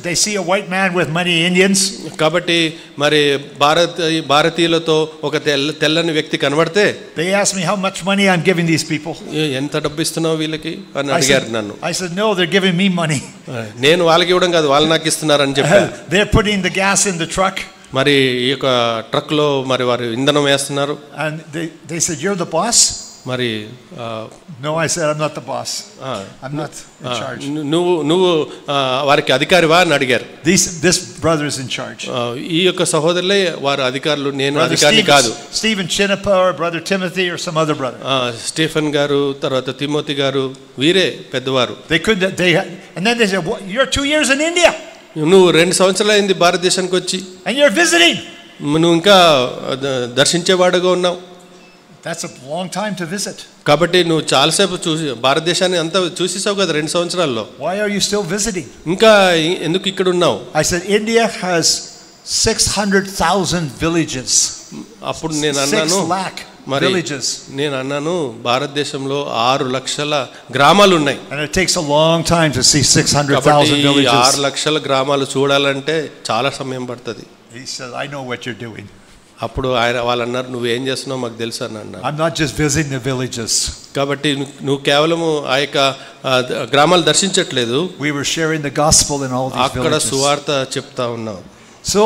They see a white man with many Indians. కాబట్టి మరి భారతీయులతో ఒక తెల్లని వ్యక్తి కనబడితే they asked me how much money I'm giving these people. ఎంత డబ్బు ఇస్తున్నావు వీళ్ళకి అని అడిగారు నన్ను. I said no, they're giving me money. నేను వాళ్ళకి ఇవ్వడం కాదు, వాళ్ళు నాకు ఇస్తున్నారు అని చెప్పాను. They're putting the gas in the truck. మరి ఈ యొక్క ట్రక్ లో మరి వారు ఇంధనం వేస్తున్నారు. And they said you're the boss. మరి no, I said I'm not the boss. I'm not in charge. నువ్వు వారికి అధికారివా అని అడిగారు. This brother is in charge. ఈ యొక్క సహోదరులే వారు అధికారులు, నేను అధికారి కాదు. Stephen Chinapa or brother Timothy or some other brother. Stephen గారు తర్వాత తిమోతి గారు వీరే పెద్దవారు. And then they said you're 2 years in India. నువ్వు 2 సంవత్సరాలు అయింది భారతదేశానికి వచ్చి. And you're visiting. నువ్వు ఇంకా దర్శించేవాడుగా ఉన్నావు. That's a long time to visit. కాబట్టి నువ్వు చాలాసేపు భారతదేశాన్ని అంతా చూసేసావు కదా 2 సంవత్సరాల్లో. Why are you still visiting? ఇంకా ఎందుకు ఇక్కడ ఉన్నావు? I said India has 600,000 villages. అప్పుడు నేను అన్నాను 6 lakh villages. నేను అన్నాను భారతదేశంలో 6 లక్షల గ్రామాలు ఉన్నాయి. And it takes a long time to see 600,000 villages. 6 లక్షల గ్రామాలు చూడాలంటే చాలా సమయం పడుతుంది. He said I know what you're doing. అప్పుడు వాళ్ళు అన్నారు నువ్వు ఏం చేస్తున్నావు మాకు తెలుసు అని అన్నారు. I'm not just visiting the villages. కాబట్టి నువ్వు కేవలము ఆ యొక్క గ్రామాలు దర్శించట్లేదు. We were sharing the gospel in all these villages. అక్కడ సువార్త చెప్తా ఉన్నావు. So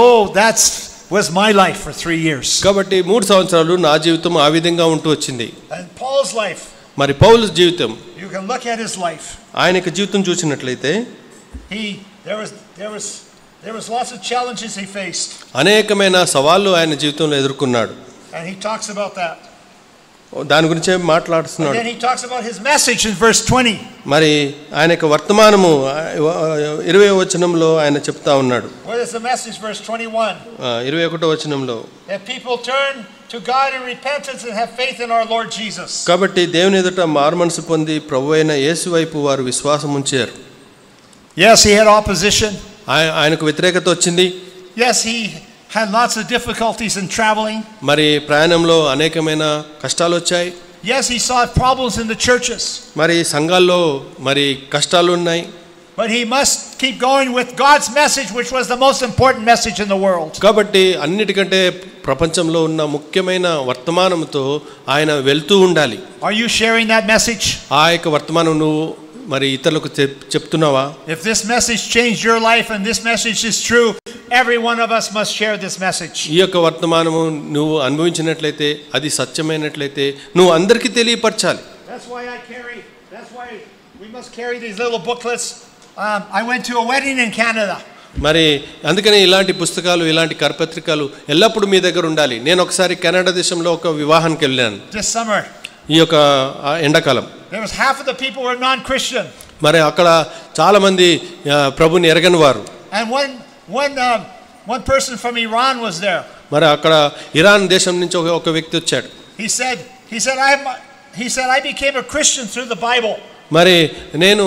was my life for 3 years. కాబట్టి 3 సంవత్సరాలు నా జీవితం ఆ విధంగా ఉంటూ వచ్చింది. And Paul's life. మరి పౌలు జీవితం. You can look at his life. ఆయన యొక్క జీవితం చూసినట్లయితే there was lots of challenges he faced. అనేకమైన సవాళ్లు ఆయన జీవితంలో ఎదుర్కొన్నాడు. And he talks about that. దాని గురించే And మాట్లాడుతున్నాడు. then he talks about his message in verse 20. మరి ఆయన యొక్క వర్తమానము 20వ వచనంలో ఆయన చెప్తా ఉన్నాడు. What is the message? Verse 21. 21వ వచనంలో That people turn to God in repentance and have faith in our Lord Jesus. కాబట్టి దేవుని ఎదుట మారుమనసు పొంది ప్రభువైన యేసు వైపు వారు విశ్వాసం ఉంచారు. Yes, he had opposition. ఆయనకు వ్యతిరేకత వచ్చింది. Yes, he had lots of difficulties in traveling. మరి ప్రయాణంలో అనేకమైన కష్టాలు వచ్చాయి. Yes, he saw problems in the churches. మరి సంఘాల్లో మరి కష్టాలు ఉన్నాయి. But he must keep going with God's message, which was the most important message in the world. కాబట్టి అన్నిటికంటే ప్రపంచంలో ఉన్న ముఖ్యమైన వర్తమానంతో ఆయన వెళ్తూ ఉండాలి. Are you sharing that message? ఆ యొక్క వర్తమానం నువ్వు మరి ఇతరులకు చెప్తున్నావా? If this message changed your life and this message is true, every one of us must share this message. ఈ యొక్క వర్తమానము నువ్వు అనుభవించినట్లయితే, అది సత్యమైనట్లయితే నువ్వు అందరికీ తెలియపరచాలి. That's why we must carry these little booklets. I went to a wedding in Canada. మరి అందుకనే ఇలాంటి పుస్తకాలు, ఇలాంటి కరపత్రికలు ఎల్లప్పుడూ మీ దగ్గర ఉండాలి. నేను ఒకసారి కెనడా దేశంలో ఒక వివాహానికి వెళ్ళాను. This summer. ఈ యొక్క ఎండాకాలం. There was half of the people were non-Christian. మరి అక్కడ చాలా మంది ప్రభుని ఎరగని వారు. And one person from Iran was there. మరి అక్కడ ఇరాన్ దేశం నుంచి ఒక వ్యక్తి వచ్చాడు. He said I became a Christian through the Bible. మరి నేను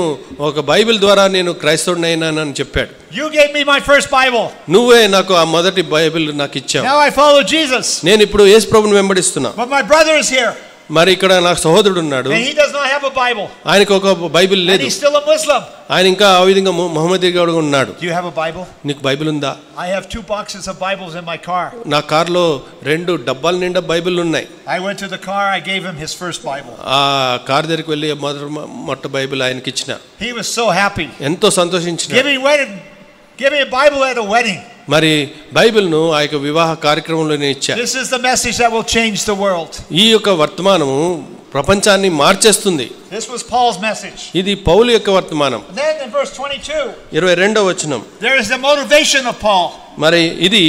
ఒక బైబిల్ ద్వారా నేను క్రైస్తవుడినైనానని చెప్పాడు. You gave me my first Bible. నువ్వే నాకు ఆ మొదటి బైబిల్ నాకు ఇచ్చావు. Now I follow Jesus. నేను ఇప్పుడు యేసు ప్రభువుని వెంబడిస్తున్నా. But my brother is here. మరి ఇక్కడ నాకు సహోదరుడు ఉన్నాడు. And he does not have a Bible. ఆయనకు ఒక బైబిల్ లేదు. And he's still a Muslim. ఆయన ఇంకా ఆ విధంగా మహమ్మదీయుడుగా ఉన్నాడు. Do you have a Bible? నీకు బైబిల్ ఉందా? I have 2 boxes of Bibles in my car. నా కార్లో 2 డబ్బాల నిండా బైబిల్ ఉన్నాయి. I went to the car, I gave him his first Bible. ఆ కార్ దగ్గరికి వెళ్ళి మొట్ట బైబిల్ ఆయనకి ఇచ్చిన. He was so happy. ఎంతో సంతోషించాడు. Give me a Bible at a wedding. మరి బైబిల్ను ఆ యొక్క వివాహ కార్యక్రమంలోనే ఇచ్చారు. This is the message that will change the world. ఈ యొక్క వర్తమానము ప్రపంచాన్ని మార్చేస్తుంది. This was Paul's message. ఇది పౌలు యొక్క వర్తమానం. Then in verse 22, 22వ వచనం, there is the motivation of Paul. మరి ఇది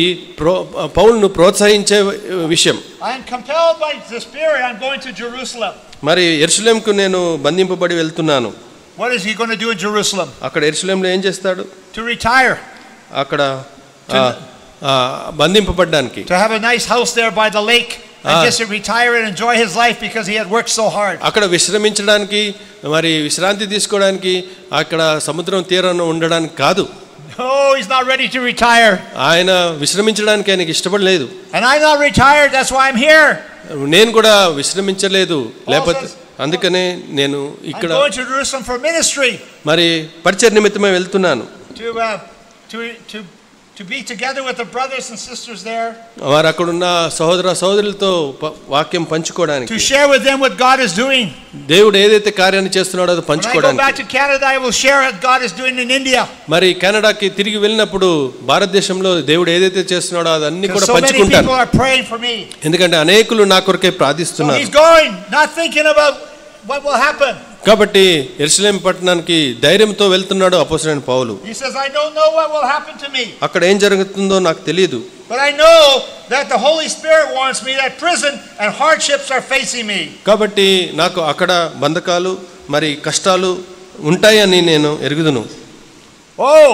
పౌలును ప్రోత్సహించే విషయం. I am compelled by the Spirit, I'm going to Jerusalem. మరి యెరూషలేముకు నేను బంధింపబడి వెళ్తున్నాను. What is he going to do in Jerusalem? అక్కడ యెరూషలేములో ఏం చేస్తాడు? To retire. అక్కడ బంధింపబడడానికి. To have a nice house there by the lake and just to retire and enjoy his life because he had worked so hard. అక్కడ విశ్రమించడానికి, మరి విశ్రాంతి తీసుకోవడానికి, అక్కడ సముద్రం తీరాన ఉండడానికి కాదు. No, he's not ready to retire. ఆయన విశ్రమించడానికి ఆయనకి ఇష్టపడలేదు. And I'm not retired, that's why I'm here. నేను కూడా విశ్రమించలేదు, లేకపోతే అందుకనే నేను ఇక్కడ I'm going to Jerusalem for ministry. మరి పరిచర్య నిమిత్తమై వెళ్తున్నాను. To be together with the brothers and sisters there. వారు అక్కడ ఉన్న సహోదరులతో వాక్యం పంచుకోవడానికి. To share with them what God is doing. దేవుడు ఏదైతే కార్యాన్ని చేస్తున్నాడో అది పంచుకోవడానికి. When I go back to Canada, I will share what God is doing in India. మరి కెనడాకి తిరిగి వెళ్ళినప్పుడు భారతదేశంలో దేవుడు ఏదైతే చేస్తున్నాడో అదన్నీ కూడా పంచుకుంటాను. So many people are praying for me. ఎందుకంటే అనేకులు నా కొరకే ప్రార్థిస్తున్నారు. So he's going, not thinking about what will happen. కాబట్టి యెరూషలేము పట్టణానికి ధైర్యంతో వెళ్తున్నాడు అపోస్తలుడైన పౌలు. He says, I don't know what will happen to me. అక్కడ ఏం జరుగుతుందో నాకు తెలియదు. But I know that the Holy Spirit warns me that prison and hardships are facing me. కాబట్టి నాకు అక్కడ బంధకాలు మరి కష్టాలు ఉంటాయని నేను ఎరుగుదును. Oh,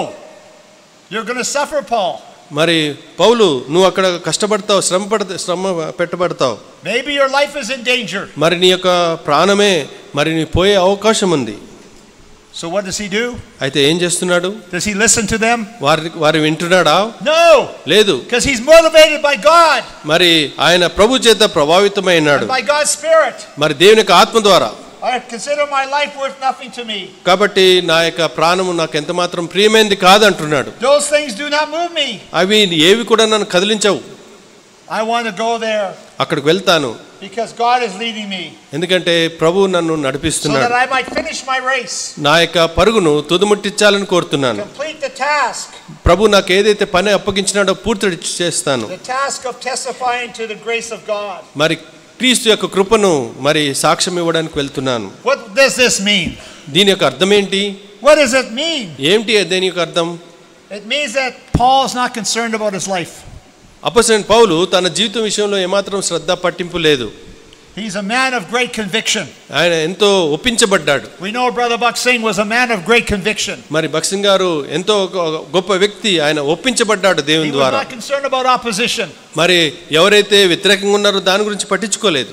you're going to suffer, Paul. మరి పౌలు నువ్వు అక్కడ కష్టపడతావు, శ్రమ పెట్టబడతావు. Maybe your life is in danger. మరి నీ యొక్క ప్రాణమే మరి నీ పోయే అవకాశం ఉంది. So what does he do? అయితే ఏం చేస్తున్నాడు? Does he listen to them? వారు వింటున్నాడా? No. లేదు. Because he's motivated by God. మరి ఆయన ప్రభు చేత ప్రభావితమైనాడు. By God's Spirit. మరి దేవుని యొక్క ఆత్మ ద్వారా. I consider my life worth nothing to me. కాబట్టి నా యొక్క ప్రాణము నాకు ఎంత మాత్రం ప్రియమైనది కాదు అంటున్నాడు. Those things do not move me. అవి ఏవి కూడా నన్ను కదిలించవు. I want to go there. అక్కడికి వెళ్తాను. Because God is leading me. ఎందుకంటే ప్రభువు నన్ను నడిపిస్తున్నాడు. So that I might finish my race. నా యొక్క పరుగును తుదముట్టించాలని కోరుతున్నాను. Complete the task. ప్రభు నాకు ఏదైతే పని అప్పగించినాడో పూర్తి చేస్తాను. The task of testifying to the grace of God. మరి క్రీస్తు యొక్క కృపను మరి సాక్ష్యం ఇవ్వడానికి వెళ్తున్నాను. What does this mean? దీని యొక్క అర్థం ఏంటి? What does it mean? ఏంటి దీని యొక్క అర్థం? It means that Paul is not concerned about his life. అపోస్తలుడైన పౌలు తన జీవితం విషయంలో ఏమాత్రం శ్రద్ధ పట్టింపు లేదు. He's a man of great conviction. ఆయన ఎంతో ఒప్పించబడ్డాడు. We know Brother Buck Singh was a man of great conviction. మరి భగత్ సింగ్ గారు ఎంతో గొప్ప వ్యక్తి. ఆయన ఒప్పించబడ్డాడు దేవుని ద్వారా. He was not concerned about opposition. మరి ఎవరైతే వ్యతిరేకంగా ఉన్నారో దాని గురించి పట్టించుకోలేదు.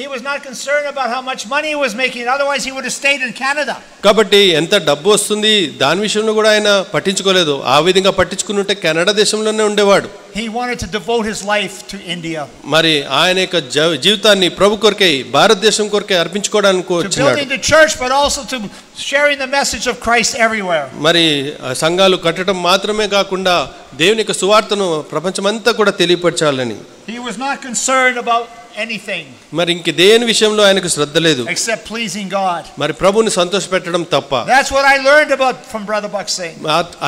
He was not concerned about how much money he was making. Otherwise he would have stayed in Canada. కాబట్టి ఎంత డబ్బు వస్తుంది దాని విషయంలో కూడా ఆయన పట్టించుకోలేదు. ఆ విధంగా పట్టించుకుని ఉంటే కెనడా దేశంలోనే ఉండేవాడు. He wanted to devote his life to India. మరి ఆయన యొక్క జీవితాన్ని ప్రభు కొరకై భారతదేశం కొరకై అర్పించుకోవడానికి వచ్చాడు. Building the church but also to sharing the message of Christ everywhere. మరి సంఘాలు కట్టడం మాత్రమే కాకుండా దేవుని యొక్క సువార్తను ప్రపంచమంతా కూడా తెలియపరచాలని. He was not concerned about anything. మరి ఇంక దేని విషయంలో ఆయనకు శ్రద్ధ లేదు. Except pleasing God. మరి ప్రభువుని సంతోషపెట్టడం తప్ప. That's what I learned about from Brother Buck Singh.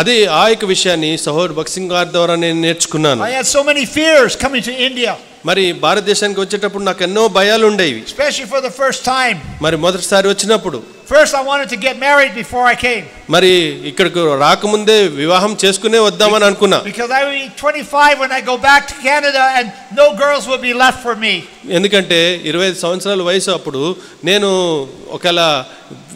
అదే ఆ యొక్క విషయాన్ని సహోదరు భగత్ సింగ్ గారి ద్వారా నేను నేర్చుకున్నాను. I had so many fears coming to India. మరి భారతదేశానికి వచ్చేటప్పుడు నాకు ఎన్నో భయాలు ఉండేవి. Especially for the first time. మరి మొదటిసారి వచ్చినప్పుడు. First I wanted to get married before I came. మరి ఇక్కడికి రాకముందే వివాహం చేసుకునే వద్దామని అనుకున్నా. Because I will be 25 when I go back to Canada and no girls will be left for me. ఎందుకంటే 25 సంవత్సరాల వయసు అప్పుడు నేను ఒకవేళ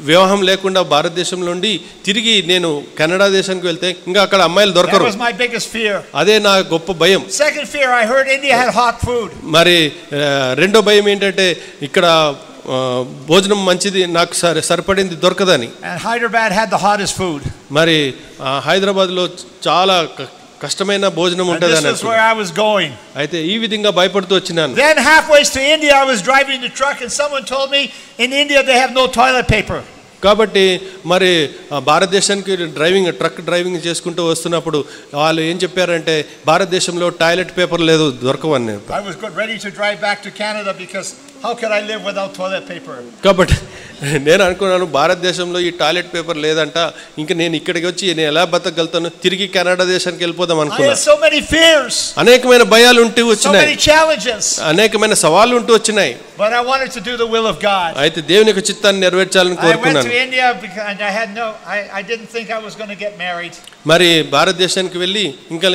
వివాహం లేకుండా భారతదేశంలో ఉండి తిరిగి నేను కెనడా దేశానికి వెళ్తే ఇంకా అక్కడ అమ్మాయిలు దొరకరు. That was my biggest fear. అదే నా గొప్ప భయం. Second fear, I heard India had hot food. మరి రెండో భయం ఏంటంటే ఇక్కడ భోజనం మంచిది నాకు సరిపడింది దొరకదని. And Hyderabad had the hottest food. మరి హైదరాబాద్లో చాలా కష్టమైన భోజనం ఉంటుంది అని. This is where I was going. అయితే ఈ విధంగా భయపడుతూ వచ్చినాను. Then halfway to India I was driving the truck and someone told me in India they have no toilet paper. కాబట్టి మరి భారతదేశానికి ట్రక్ డ్రైవింగ్ చేసుకుంటూ వస్తున్నప్పుడు వాళ్ళు ఏం చెప్పారంటే భారతదేశంలో టాయిలెట్ పేపర్ లేదు దొరకవని. I was ready to drive back to Canada because how can I live without toilet paper? కాబట్టి నేను అనుకున్నాను భారతదేశంలో ఈ టాయిలెట్ పేపర్ లేదంట ఇంకా నేను ఇక్కడికి వచ్చి నేను ఎలా బతకగలుగుతాను తిరిగి కెనడా దేశానికి వెళ్ళిపోదాం అనుకున్నాను. So many fears. అనేకమైన భయాలు ఉంటూ వచ్చినాయి. So many challenges. అనేకమైన సవాళ్లు ఉంటూ వచ్చినాయి. But I wanted to do the will of God. అయితే దేవుని యొక్క చిత్తాన్ని నెరవేర్చాలని కోరుకున్నాను. I went to India and I didn't think I was going to get married. మరి భారతదేశానికి వెళ్ళి ఇంకా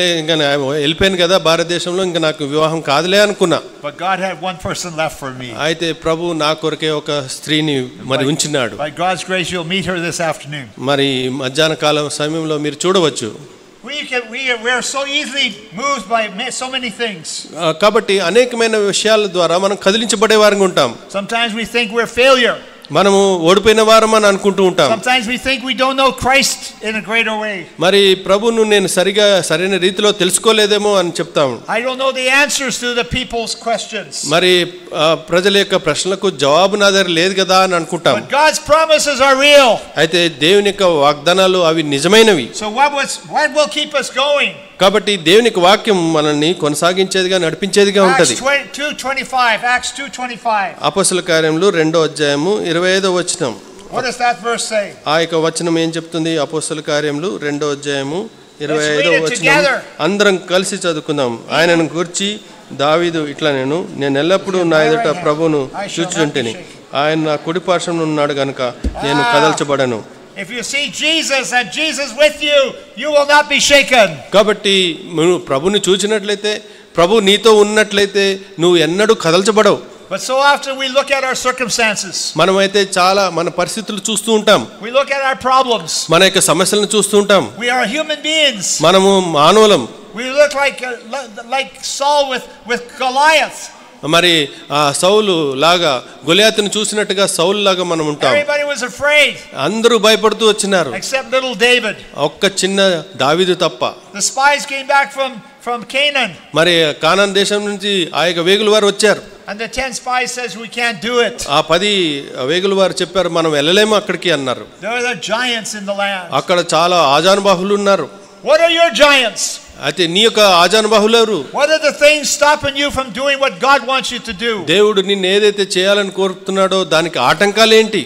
వెళ్ళిపోయాను కదా భారతదేశంలో ఇంకా నాకు వివాహం కాదులే అనుకున్నా. But God had one person left for me. అయితే ప్రభు నా కొరకే ఒక స్త్రీని మరి ఉంచినాడు. By God's grace you'll meet her this afternoon. మరి మధ్యాహ్న కాలం సమయంలో మీరు చూడవచ్చు. We are so easily moved by so many things. కాబట్టి అనేకమైన విషయాల ద్వారా మనం కదిలించబడే వారంగా ఉంటాం. Sometimes we think we're failure. మనము ఓడిపోయిన వారం అని అనుకుంటూ ఉంటాం. Sometimes we think we don't know Christ in a greater way. మరి ప్రభువును నేను సరైన రీతిలో తెలుసుకోలేదేమో అని చెప్తాము. I don't know the answers to the people's questions. మరి ప్రజల యొక్క ప్రశ్నలకు జవాబు నా దగ్గర లేదు కదా అని అనుకుంటాం. But God's promises are real. అయితే దేవుని యొక్క వాగ్దానాలు అవి నిజమైనవి. So what will keep us going? కాబట్టి దేవుని యొక్క వాక్యం మనల్ని కొనసాగించేదిగా నడిపించేదిగా ఉంటది. Acts 2:25. అపోస్తలుల కార్యములు 2వ అధ్యాయము 25వ వచనం. What does that verse say? ఆ యొక్క వచనం ఏం చెప్తుంది? అపోస్తలుల కార్యములు 2వ అధ్యాయము 25వ వచనం అందరం కలిసి చదువుకుందాం. ఆయనను గురించి దావీదు ఇట్లా నేను ఎల్లప్పుడూ నా ఎదుట ప్రభువును చూచుచుంటిని ఆయన నా కుడి పార్శ్వమున ఉన్నాడు గనుక నేను కదల్చబడను. If you see Jesus and Jesus with you, you will not be shaken. కాబట్టి నువ్వు ప్రభువుని చూచినట్లయితే ప్రభు నీతో ఉన్నట్లయితే నువ్వు ఎన్నడూ కదల్చబడవు. But so often we look at our circumstances. మనమైతే చాలా మన పరిస్థితులు చూస్తూ ఉంటాం. We look at our problems. మన యొక్క సమస్యలను చూస్తూ ఉంటాం. We are human beings. మనము మానవులం. We look like Saul with Goliath. మరి సౌలు లాగా గొలియాతును చూసినట్టుగా సౌలు లాగా మనం ఉంటాం. Everybody was afraid. అందరూ భయపడుతూ వచ్చినారు. Except little David. ఒక్క చిన్న దావీదు తప్ప. The spies came back from Canaan. మరి కానాన్ దేశం నుంచి ఆ యొక్క వేగుల వారు వచ్చారు. And the 10 spies says we can't do it. ఆ 10 వేగుల వారు చెప్పారు మనం వెళ్ళలేము అక్కడికి అన్నారు. There are giants in the land. అక్కడ చాలా ఆజానుబాహులు ఉన్నారు. What are your giants? అయితే నీ యొక్క ఆజానుబాహులు ఎవరు? What are the things stopping you from doing what God wants you to do? దేవుడు నిన్ను ఏదైతే చేయాలని కోరుతున్నాడో దానికి ఆటంకాలు ఏంటి?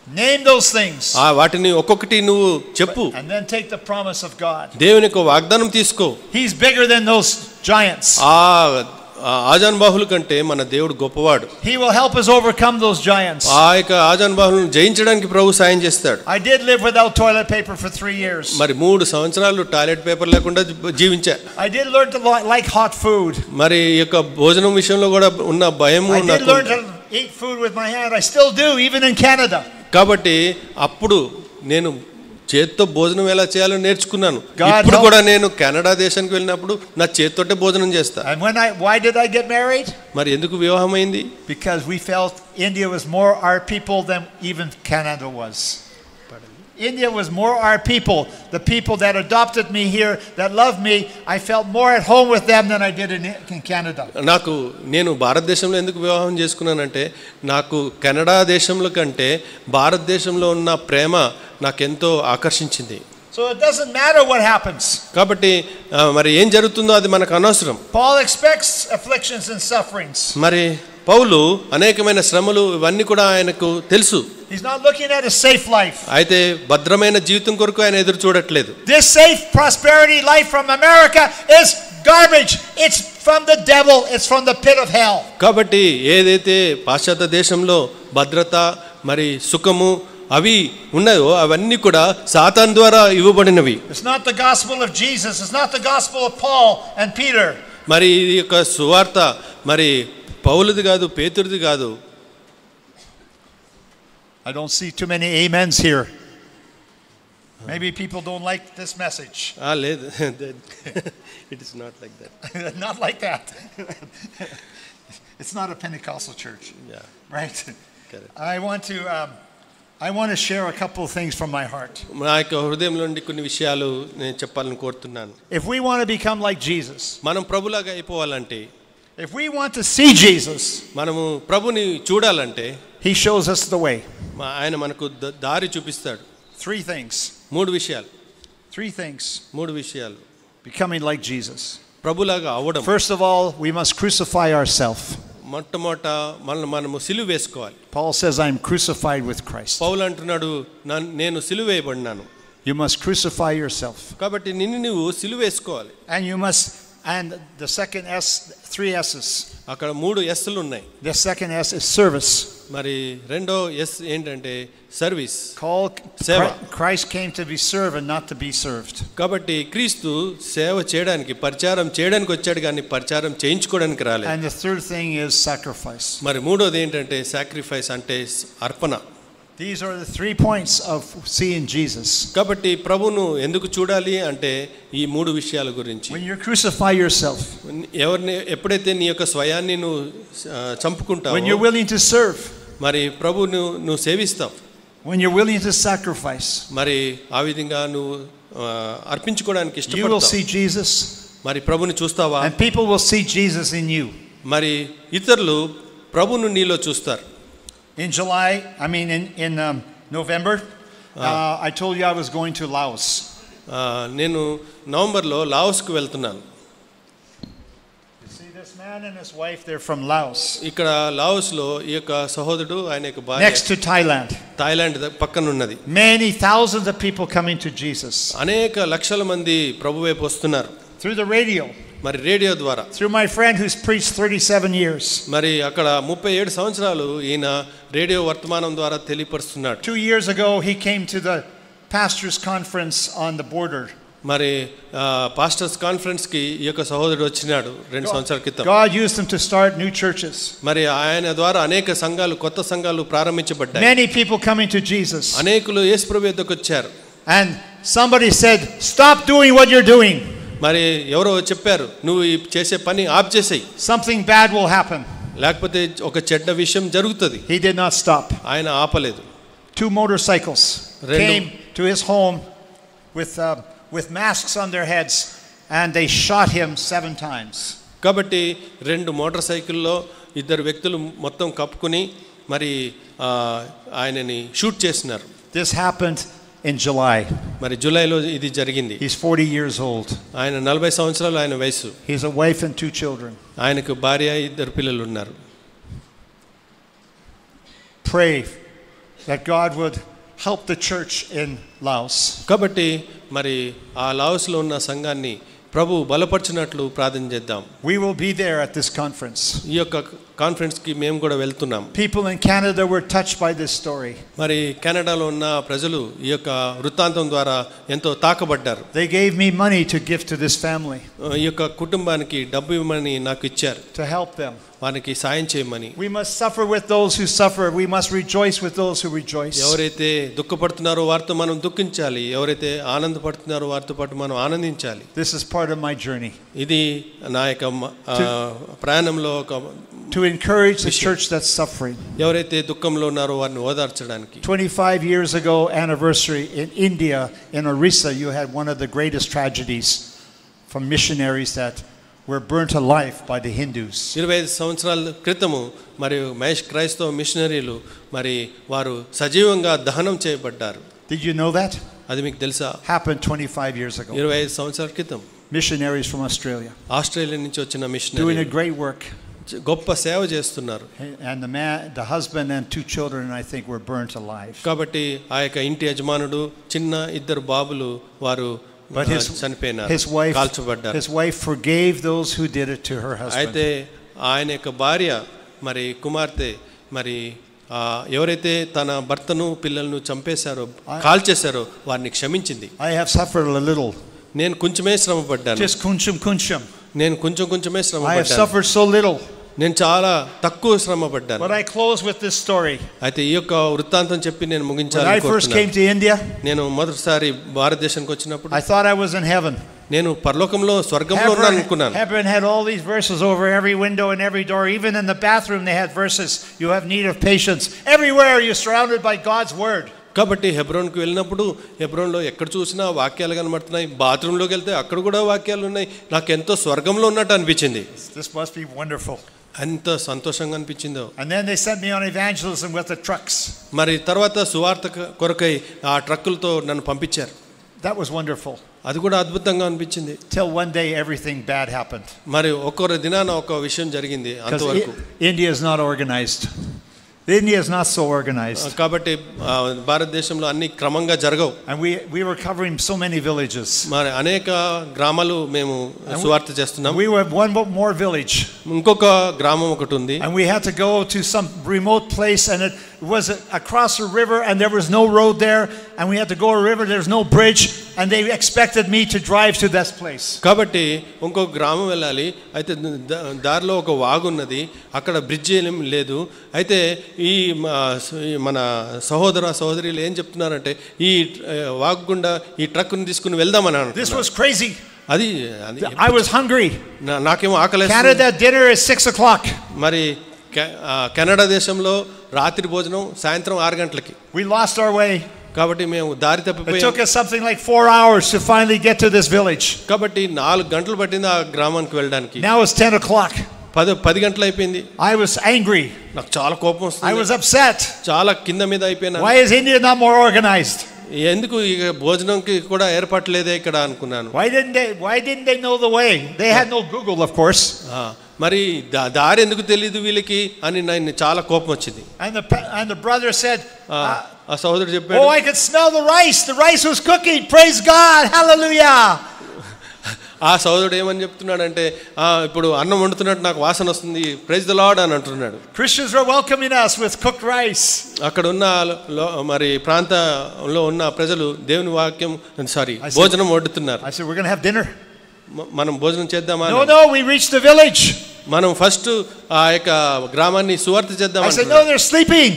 Name those things. వాటిని ఒక్కొక్కటి నువ్వు చెప్పు. And then take the promise of God. దేవుని యొక్క వాగ్దానం తీసుకో. He's bigger than those giants. ఆజానుబాహుల కంటే మన దేవుడు గొప్పవాడు. He will help us overcome those giants. ఆ యొక్క ఆజానుబాహులను జయించడానికి ప్రభు సాయం చేస్తాడు. I did live without toilet paper for 3 years. మరి 3 సంవత్సరాలు టాయిలెట్ పేపర్ లేకుండా జీవించా. I did learn to like hot food. మరి ఈ యొక్క భోజనం విషయంలో కూడా ఉన్న భయము I did learn to eat food with my hand. I still do, even in Canada. కాబట్టి అప్పుడు నేను చేత్తో భోజనం ఎలా చేయాలో నేర్చుకున్నాను. ఇప్పుడు కూడా నేను కెనడా దేశానికి వెళ్ళినప్పుడు నా చేత్తోటే భోజనం చేస్తా. And why did I get married? మరి ఎందుకు వివాహం అయింది? Because we felt India was more our people than even Canada was. India was more our people. The people that adopted me here, that loved me, I felt more at home with them than I did in Canada. నేను భారతదేశంలో ఎందుకు వివాహం చేసుకున్నానంటే నాకు Canada దేశంలో కంటే భారతదేశంలో ఉన్న ప్రేమ నాకెంతో ఆకర్షించింది. So it doesn't matter what happens. కాబట్టి మరి ఏం జరుగుతుందో అది మనకు అనవసరం. Paul expects afflictions and sufferings. మరి పౌలు అనేకమైన శ్రమలు ఇవన్నీ కూడా ఆయనకు తెలుసు. He's not looking at a safe life. అయితే భద్రమైన జీవితం కొరకు ఆయన ఎదురు చూడట్లేదు. This safe prosperity life from America is garbage. It's from the devil. It's from the pit of hell. కాబట్టి ఏదైతే పాశ్చాత్య దేశంలో భద్రత మరి సుఖము అవి ఉన్నాయో అవన్నీ కూడా సాతాను ద్వారా ఇవ్వబడినవి. It's not the gospel of Jesus. It's not the gospel of Paul and Peter. మరి ఈ యొక్క సువార్త మరి పౌలుది కాదు, పేతురుది కాదు. I don't see too many amens here. Maybe people don't like this message. లేదు. It is not like that. Not like that. It's not a Pentecostal church. Yeah. Right? Correct. I want to share a couple of things from my heart. నా యొక్క హృదయంలో నుండి కొన్ని విషయాలు నేను చెప్పాలని కోరుతున్నాను. If we want to become like Jesus, మనం ప్రభులాగా అయిపోవాలంటే, if we want to see Jesus, మనము ప్రభుని చూడాలంటే he shows us the way. ఆయన మనకు దారి చూపిస్తాడు. 3 things. 3 విషయాలు. 3 things. 3 విషయాలు. Becoming like Jesus. ప్రభులాగా అవ్వడం. First of all, we must crucify ourselves. మొట్టమొదట మనము సిలువ వేసుకోవాలి. Paul says, I am crucified with Christ. పౌలు అంటున్నాడు నేను సిలువ వేయబడినాను. You must crucify yourself. కాబట్టి నిన్ను నువ్వు సిలువ వేసుకోవాలి. And the second S, 3 S's. అక్కడ 3 S'లు ఉన్నాయి. The second S is service. మరి రెండో S ఏంటంటే service. Christ came to be served and not to be served. కాబట్టి క్రీస్తు సేవ చేయడానికి పరిచారం చేయడానికి వచ్చాడు కానీ పరిచారం చేయించుకోవడానికి రాలేదు. And the third thing is sacrifice. మరి మూడోది ఏంటంటే సాక్రిఫైస్ అంటే అర్పణ. These are the 3 points of seeing Jesus. కాబట్టి ప్రభువును ఎందుకు చూడాలి అంటే ఈ 3 విషయాల గురించి. When you crucify yourself, ఎప్పుడైతే నీ యొక్క స్వయాన్ని నువ్వు చంపుకుంటావో, when you're willing to serve, మరి ప్రభువును నువ్వు సేవిస్తావు. when you're willing to sacrifice, మరి ఆ విధంగా నువ్వు అర్పించుకోవడానికి ఇష్టపడతావు. you will see Jesus. మరి ప్రభువుని చూస్తావా? And people will see Jesus in you. మరి ఇతరులు ప్రభువును నీలో చూస్తారు. In November, I told you I was going to Laos. నేను నవంబర్లో లాఓస్కు వెళ్తున్నాను. You see this man and his wife, they're from Laos. ఇక్కడ లాఓస్లో ఈ యొక్క సహోదరుడు ఆయన యొక్క భార్య next to Thailand. థాయిలాండ్ పక్కన ఉన్నది. Many thousands of people coming to Jesus. అనేక లక్షల మంది ప్రభు వైపు వస్తున్నారు. Through the radio. మరి రేడియో ద్వారా. Through my friend who's preached 37 years. మరి అక్కడ 37 సంవత్సరాలు ఈయన రేడియో వర్తమానం ద్వారా తెలియపరుస్తున్నాడు. 2 years ago he came to the pastors conference on the border. మరి పాస్టర్స్ కాన్ఫరెన్స్ కి ఈ యొక్క సహోదరుడు వచ్చినాడు 2 సంవత్సరాల క్రితం. God used him to start new churches. మరి ఆయన ద్వారా అనేక సంఘాలు కొత్త సంఘాలు ప్రారంభించబడ్డాయి. Many people coming to Jesus. అనేకులు యేసు ప్రభువు యొద్దకు వచ్చారు. And somebody said, stop doing what you're doing. మరి ఎవరో చెప్పారు నువ్వు చేసే పని ఆప్ చేసేయి. Something bad will happen. లేకపోతే ఒక చెడ్డ విషయం జరుగుతుంది. He did not stop. ఆయన ఆపలేదు. 2 motorcycles came to his home with masks on their heads and they shot him 7 times. కాబట్టి 2 మోటార్ సైకిల్లో 2 వ్యక్తులు మొత్తం కప్పుకొని మరి ఆయనని షూట్ చేసినారు. This happened in July. మరి జూలైలో ఇది జరిగింది. He's 40 years old. ఆయన 40 సంవత్సరాలు ఆయన వయసు. He has a wife and 2 children. ఆయనకు భార్య 2 పిల్లలు ఉన్నారు. Pray that God would help the church in Laos. కాబట్టి మరి ఆ లాఓస్లో ఉన్న సంఘాన్ని ప్రభు బలపర్చినట్లు ప్రార్థన చేద్దాం. We will be there at this conference. ఈ యొక్క కాన్ఫరెన్స్ కి మేము కూడా వెళ్తున్నాం. People in Canada were touched by this story. మరి కెనడాలో ఉన్న ప్రజలు ఈ యొక్క వృత్తాంతం ద్వారా ఎంతో తాకబడ్డారు. They gave me money to give to this family. ఈ యొక్క కుటుంబానికి డబ్బు ఇవ్వమని నాకు ఇచ్చారు. To help them. వారికి సాయం చేయమని. We must suffer with those who suffer. We must rejoice with those who rejoice. ఎవరైతే దుఃఖపడుతున్నారో వారితో మనం దుఃఖించాలి. ఎవరైతే ఆనందపడుతున్నారో వారితో పాటు మనం ఆనందించాలి. This is part of my journey. ఇది నా యొక్క ప్రయాణంలో ఒక to encourage the church that's suffering. ఎవరైతే దుఃఖంలో ఉన్నారో వారిని ఓదార్చడానికి. 25 years ago anniversary in India, in Orissa, you had one of the greatest tragedies from missionaries that were burnt alive by the Hindus. 25 సంవత్సరాల క్రితము మరియు క్రైస్తవ మిషనరీలు మరి వారు సజీవంగా దహనం చేయబడ్డారు. Did you know that? అది మీకు తెలుసా? Happened 25 years ago. 25 సంవత్సరాల క్రితం. Missionaries from Australia. ఆస్ట్రేలియా నుంచి వచ్చిన machinery doing a great work. గొప్ప సేవ చేస్తున్నారు. And the husband and 2 children, I think, were burnt alive. కాబట్టి ఆ యొక్క ఇంటి యజమానుడు చిన్న 2 బాబులు వారు చనిపోయినారు. His wife forgave those who did it to her husband. అయితే ఆయన యొక్క భార్య మరి కుమార్తె మరి ఎవరైతే తన భర్తను పిల్లలను చంపేశారో కాల్చేశారో వారిని క్షమించింది. I have suffered a little. నేను కొంచెమే శ్రమ పడ్డాను. Just kunchum. నేను కొంచెమే శ్రమ పడ్డాను. I have suffered so little. నేను చాలా తక్కువ శ్రమ పడ్డాను. But I close with this story. అయితే ఈ యొక్క వృత్తాంతం చెప్పి నేను ముగించాలని కోరుతున్నాను. When I first came to India, నేను మొదటిసారి భారతదేశానికి వచ్చినప్పుడు I thought I was in heaven. నేను పరలోకంలో స్వర్గంలో ఉన్నాను అనుకున్నాను. Heaven had all these verses over every window and every door. Even in the bathroom they had verses. You have need of patience. Everywhere you're surrounded by God's word. కాబట్టి హెబ్రోన్కి వెళ్ళినప్పుడు హెబ్రోన్లో ఎక్కడ చూసినా వాక్యాలు కనబడుతున్నాయి. బాత్రూంలోకి వెళ్తే అక్కడ కూడా వాక్యాలు ఉన్నాయి. నాకు ఎంతో స్వర్గంలో ఉన్నట్టు అనిపించింది. This must be wonderful. ఎంత సంతోషంగా అనిపించిందో. And then they sent me on evangelism with the trucks. మరి తర్వాత సువార్త కొరకై ఆ ట్రక్కులతో నన్ను పంపించారు. That was wonderful. అది కూడా అద్భుతంగా అనిపించింది. Till one day everything bad happened. మరి ఒక్కొక్క దినాన ఒక విషయం జరిగింది. అంతవరకు India is not organized. India is not so organized. కాబట్టి భారతదేశంలో అన్ని క్రమంగా జరగవు. And we were covering so many villages. మరి అనేక గ్రామాలు మేము సువార్త చేస్తున్నాం. We were one more village. ఇంకొక గ్రామం ఒకటి ఉంది. And we had to go to some remote place, and it was across a river, and there was no road there, and we had to go a river, there was no bridge, and they expected me to drive to that place. కాబట్టి ఇంకొక గ్రామం వెళ్ళాలి. అయితే దారిలో ఒక వాగు ఉన్నది. అక్కడ బ్రిడ్జ్ ఏం లేదు. అయితే ఈ మన సహోదరులు ఏం చెప్తున్నారంటే ఈ వాగు గుండా ఈ ట్రక్కుని తీసుకుని వెళ్దామని అన్నారు. This was crazy. అది I was hungry. నాకేమో ఆకలేస్తుంది. Canada dinner is 6 o'clock. మరి కెనడా దేశంలో రాత్రి భోజనం సాయంత్రం 6 గంటలకి. We lost our way. కాబట్టి మేము దారి తప్పిపోయాం. It took us something like 4 hours to finally get to this village. కాబట్టి 4 గంటలు పట్టింది ఆ గ్రామానికి వెళ్ళడానికి. Now it's 10 o'clock. 10 గంటలు అయిపోయింది. I was angry. నాకు చాలా కోపం వస్తుంది. I was upset. చాలా కింద మీద అయిపోయాను. Why is India not more organized? ఎందుకు ఇక భోజనంకి కూడా ఏర్పాటు లేదే ఇక్కడ అనుకున్నాను. Why didn't they know the way? They had no Google, of course. మరి దారి ఎందుకు తెలియదు వీళ్ళకి అని నాకు చాలా కోపం వచ్చింది. And the brother said, ఆ సహోదరుడు చెప్పాడు, "Oh, I could smell the rice. The rice was cooking. Praise God. Hallelujah." ఆ సహోదరుడు ఏమని చెప్తున్నాడంటే ఇప్పుడు అన్నం వండుతున్నట్టు నాకు వాసన వస్తుంది. ప్రైజ్ ద లార్డ్ అని అంటున్నాడు. Christians are welcoming us with cooked rice. అక్కడ ఉన్న మరి ప్రాంతంలో ఉన్న ప్రజలు దేవుని వాక్యం భోజనం వండుతున్నారు. I said, "We're going to have dinner." మనం భోజనం చేద్దామా? No, we reached the village. మనం ఫస్ట్ ఆ యొక్క గ్రామాన్ని సువార్త చేద్దాం. I said, "No, they're sleeping.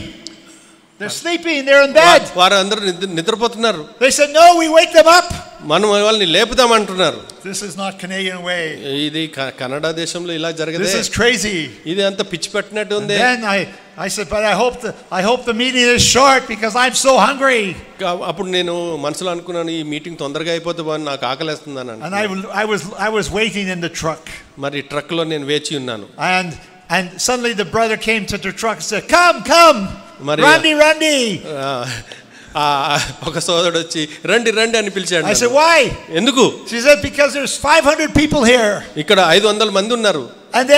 They're in bed." వారందరూ నిద్రపోతున్నారు. They said, "No, we wake them up." మనం వాళ్ళని లేపుదాం అంటున్నారు. This is not Canadian way. ఇది కన్నడ దేశంలో ఇలా జరగదే. This is crazy. ఇది అంత పిచ్చి పెట్టినట్టు ఉంది. Then I said, "But I hope the meeting is short because I'm so hungry." అప్పుడు నేను మనసులో అనుకున్నాను ఈ మీటింగ్ తొందరగా అయిపోతే బాగుంది, నాకు ఆకలేస్తుందని. And I was waiting in the truck. మరి ట్రక్ లో నేను వేచి ఉన్నాను. And suddenly the brother came to the truck and said, "Come. Randy." ఒక సోదరుడు వచ్చి రండి అని పిలిచాడు. I said, "Why?" ఎందుకు? She said, "Because there's 500 people here." ఇక్కడ 500 మంది ఉన్నారు. And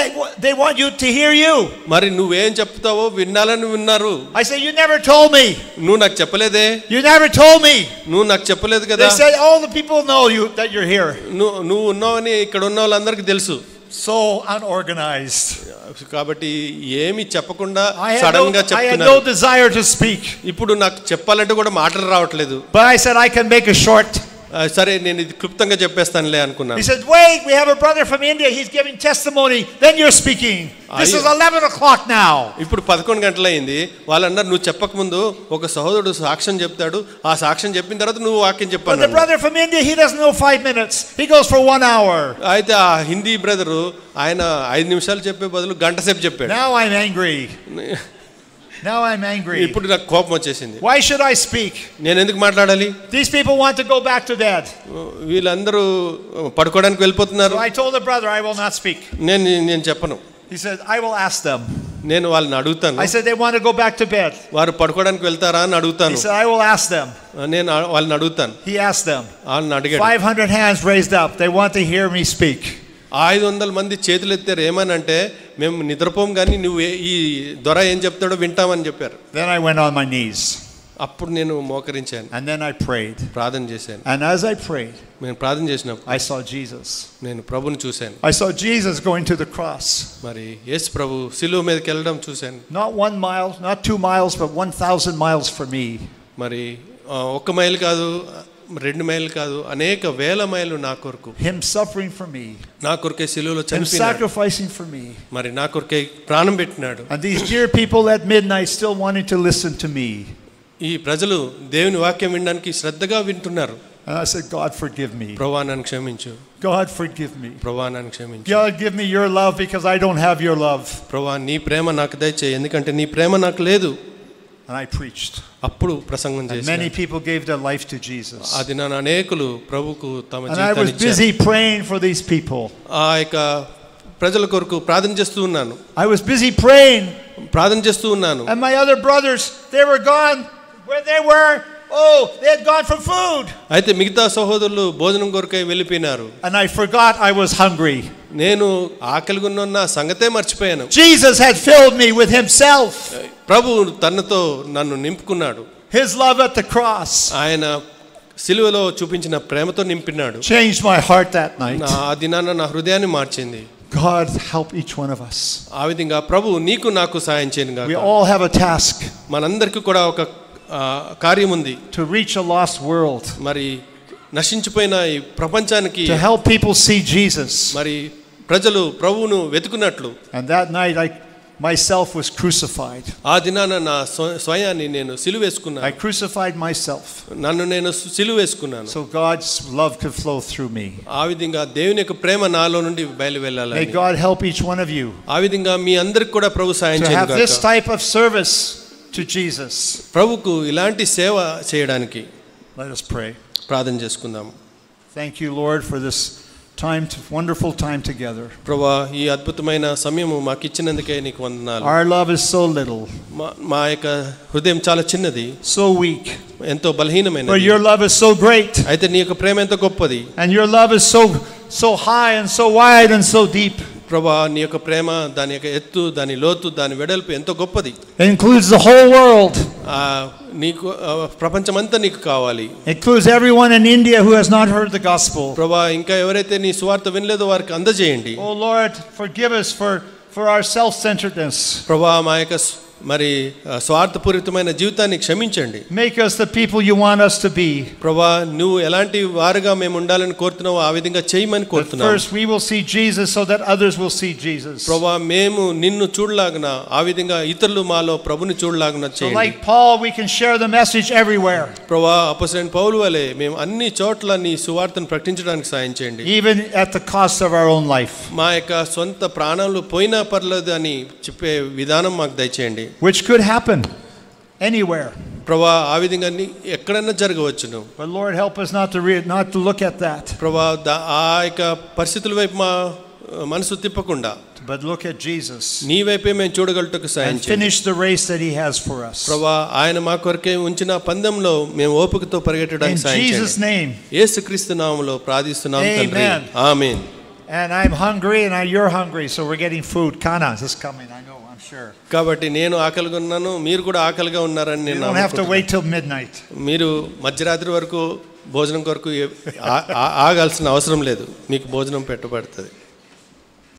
they want you to hear you. మరి నువ్వేం చెప్తావో వినాలని విన్నారు. I said, you never told me. నువ్వు నాకు చెప్పలేదే. You never told me. నువ్వు నాకు చెప్పలేదు కదా. They said all the people know you that you're here. నువ్వు ఉన్నావని ఇక్కడ ఉన్న వాళ్ళందరికీ తెలుసు. So unorganized. కాబట్టి ఏమి చెప్పకుండా సడన్ గా చెప్తున్నారు. I had no desire to speak. ఇప్పుడు నాకు చెప్పాలంటే కూడా మాటలు రావట్లేదు. But I said I can make a short. సరే నేను ఇది క్లుప్తంగా చెప్పేస్తానులే అనుకున్నాను. He said, wait, we have a brother from India, he's giving testimony, then you're speaking. This is 11 o'clock now. ఇప్పుడు 11 గంటలైంది. వాళ్ళన్నారు నువ్వు చెప్పక ముందు ఒక సహోదరుడు సాక్ష్యం చెప్తాడు, ఆ సాక్ష్యం చెప్పిన తర్వాత నువ్వు వాక్యం చెప్పాను. But the brother from India, he doesn't know 5 minutes, he goes for 1 hour. అయితే ఆ హిందీ బ్రదరు ఆయన 5 నిమిషాలు చెప్పే బదులు గంట సేపు చెప్పాడు. Now I'm angry. ఇప్పుడు నాకు కోపం వచ్చేసింది. Why should I speak? నేను ఎందుకు మాట్లాడాలి? These people want to go back to bed. వీళ్ళందరూ పడుకోవడానికి వెళ్ళిపోతున్నారు. So I told the brother I will not speak. నేను చెప్పను. He said I will ask them. నేను వాళ్ళని అడుగుతాను. I said they want to go back to bed. వారు పడుకోవడానికి వెళ్తారా అని అడుగుతాను. He said I will ask them. నేను వాళ్ళని అడుగుతాను. He asked them. వాళ్ళని అడిగాడు. 500 hands raised up. They want to hear me speak. 500 మంది చేతులు ఎత్తారు. ఏమనంటే మేము నిద్రపోం కానీ నువ్వు ఈ దొర ఏం చెప్తాడో వింటామని చెప్పారు. Then I went on my knees. అప్పుడు నేను మోకరించాను. And then I prayed. ప్రార్థన చేశాను. And as I prayed, నేను ప్రార్థన చేసినప్పుడు I saw Jesus. నేను ప్రభువుని చూశాను. I saw Jesus going to the cross. మరి యేసు ప్రభు సిలువ మీదకి వెళ్ళడం చూశాను. Not 1 mile, not 2 miles, but 1,000 miles for me. మరి 1 మైల్ కాదు, 2 మైళ్ళు కాదు, అనేక వేల మైళ్ళు నా కొరకు. Him suffering for me. నా కొరకే సిలువలో చనిపోయాడు. Him sacrificing for me. మరి నా కొరకే ప్రాణం పెట్టినాడు. And these dear people at midnight still wanting to listen to me. ఈ ప్రజలు దేవుని వాక్యం వినడానికి శ్రద్ధగా వింటున్నారు. And I said, God forgive me. ప్రభువా నన్ను క్షమించు. God forgive me. ప్రభువా నన్ను క్షమించు. God give me your love because I don't have your love. ప్రభువా నీ ప్రేమ నాకు దయచేయి, ఎందుకంటే నీ ప్రేమ నాకు లేదు. And I preached. అప్పుడు ప్రసంగం చేశాను. Many people gave their life to Jesus. ఆ దినాన అనేకులు ప్రభువుకు తమ జీవితాన్ని ఇచ్చారు. And I was busy praying for these people. ఆ యొక్క ప్రజల కొరకు ప్రార్థన చేస్తూ ఉన్నాను. I was busy praying. ప్రార్థన చేస్తూ ఉన్నాను. And my other brothers, they were gone. Where they were, oh, they had gone for food. అయితే మిగతా సహోదరులు భోజనం కొరకై వెళ్ళిపోయినారు. And I forgot I was hungry. నేను ఆకలిగా ఉన్న సంగతే మర్చిపోయాను. Jesus had filled me with himself. ప్రభు తనతో నన్ను నింపుకున్నాడు. His love at the cross. ఆయన సిలువలో చూపించిన ప్రేమతో నింపినాడు. Changed my heart that night. ఆ దినాన నా హృదయాన్ని మార్చింది. God help each one of us. ఆ విధంగా ప్రభు నీకు నాకు సహాయం చేయను గాక. We all have a task. మనందరికీ కూడా ఒక కార్యం ఉంది. To reach a lost world. మరి నశించిపోయిన ఈ ప్రపంచానికి to help people see Jesus. మరి ప్రజలు ప్రభువును వెతుకున్నట్లు. And that night I myself was crucified. ఆ దినాన నా స్వయాన్ని నేను సిలువేసుకున్నాను. I crucified myself. నన్ను నేను సిలువేసుకున్నాను. So God's love could flow through me. ఆ విధంగా దేవుని యొక్క ప్రేమ నాలో నుండి బయలు వెళ్ళాలని. May God help each one of you. ఆ విధంగా మీ అందరికి కూడా ప్రభు సహాయం చేయను గాక. To have this type of service to Jesus. ప్రభువుకు ఇలాంటి సేవ చేయడానికి. Let us pray. ప్రార్థన చేసుకుందాం. Thank you, Lord, for this wonderful time together. ప్రభువా ఈ అద్భుతమైన సమయము మాకు ఇచ్చినందుకే నీకు వందనాలు. Our love is so little. మా యొక్క హృదయం చాలా చిన్నది. So weak. ఎంతో బలహీనమైనది. But your love is so great. అయితే నీ యొక్క ప్రేమ ఎంతో గొప్పది. And your love is so high and so wide and so deep. ప్రభువా నీ యొక్క ప్రేమ దాని యొక్క ఎత్తు, దాని లోతు, దాని వెడల్పు ఎంతో గొప్పది. It includes the whole world. నీకు ప్రపంచమంతా నీకు కావాలి. Includes everyone in India who has not heard the gospel. ప్రభువా ఇంకా ఎవరైతే నీ సువార్త వినలేదో వారికి అందజేయండి. Oh Lord, forgive us for our self-centeredness. ప్రభువా మా యొక్క మరి స్వార్థపూరితమైన జీవితాన్ని క్షమించండి. Make us the people you want us to be. ప్రభువా నువ్వు ఎలాంటి వారుగా మేము ఉండాలని కోరుతున్నావో ఆ విధంగా చేయమని కోరుతున్నాము. First we will see Jesus so that others will see Jesus. ప్రభువా మేము నిన్ను చూడలాగున, ఆ విధంగా ఇతరులు మాలో ప్రభుని చూడలాగున చేయండి. So like Paul we can share the message everywhere. ప్రభువా అపోస్తలుడైన పౌలు వలె మేము అన్ని చోట్ల నీ సువార్తను ప్రకటించడానికి సాయం చేయండి. Even at the cost of our own life. మా యొక్క సొంత ప్రాణాలు పోయినా పర్లేదు అని చెప్పే విధానం మాకు దయచేయండి. Which could happen anywhere. ప్రభువా ఆ విధంగా ఎక్కడైనా జరగవచ్చును. But Lord help us not to look at that. ప్రభువా ఆ యొక్క పరిస్థితుల వైపు మా మనసు తిప్పకుండా but look at Jesus. నీ వైపే మేము చూడగలుగుటకు సాయం చేయండి. Finish the race that he has for us. ప్రభువా ఆయన మా కొరకే ఉంచిన పందెంలో మేము ఓపికతో పరిగెత్తడానికి సాయం చేయండి. In Jesus name. యేసుక్రీస్తు నామములో ప్రార్థిస్తున్నాము తండ్రి. ఆమేన్. And I'm hungry and you're hungry, so we're getting food. Kana is coming, I know, I'm sure. కాబట్టి నేను ఆకలిగా ఉన్నాను, మీరు కూడా ఆకలిగా ఉన్నారని You నేను don't have to wait till midnight. మీరు మధ్యరాత్రి వరకు భోజనం కొరకు ఆగాల్సిన అవసరం లేదు, మీకు భోజనం పెట్టబడుతుంది.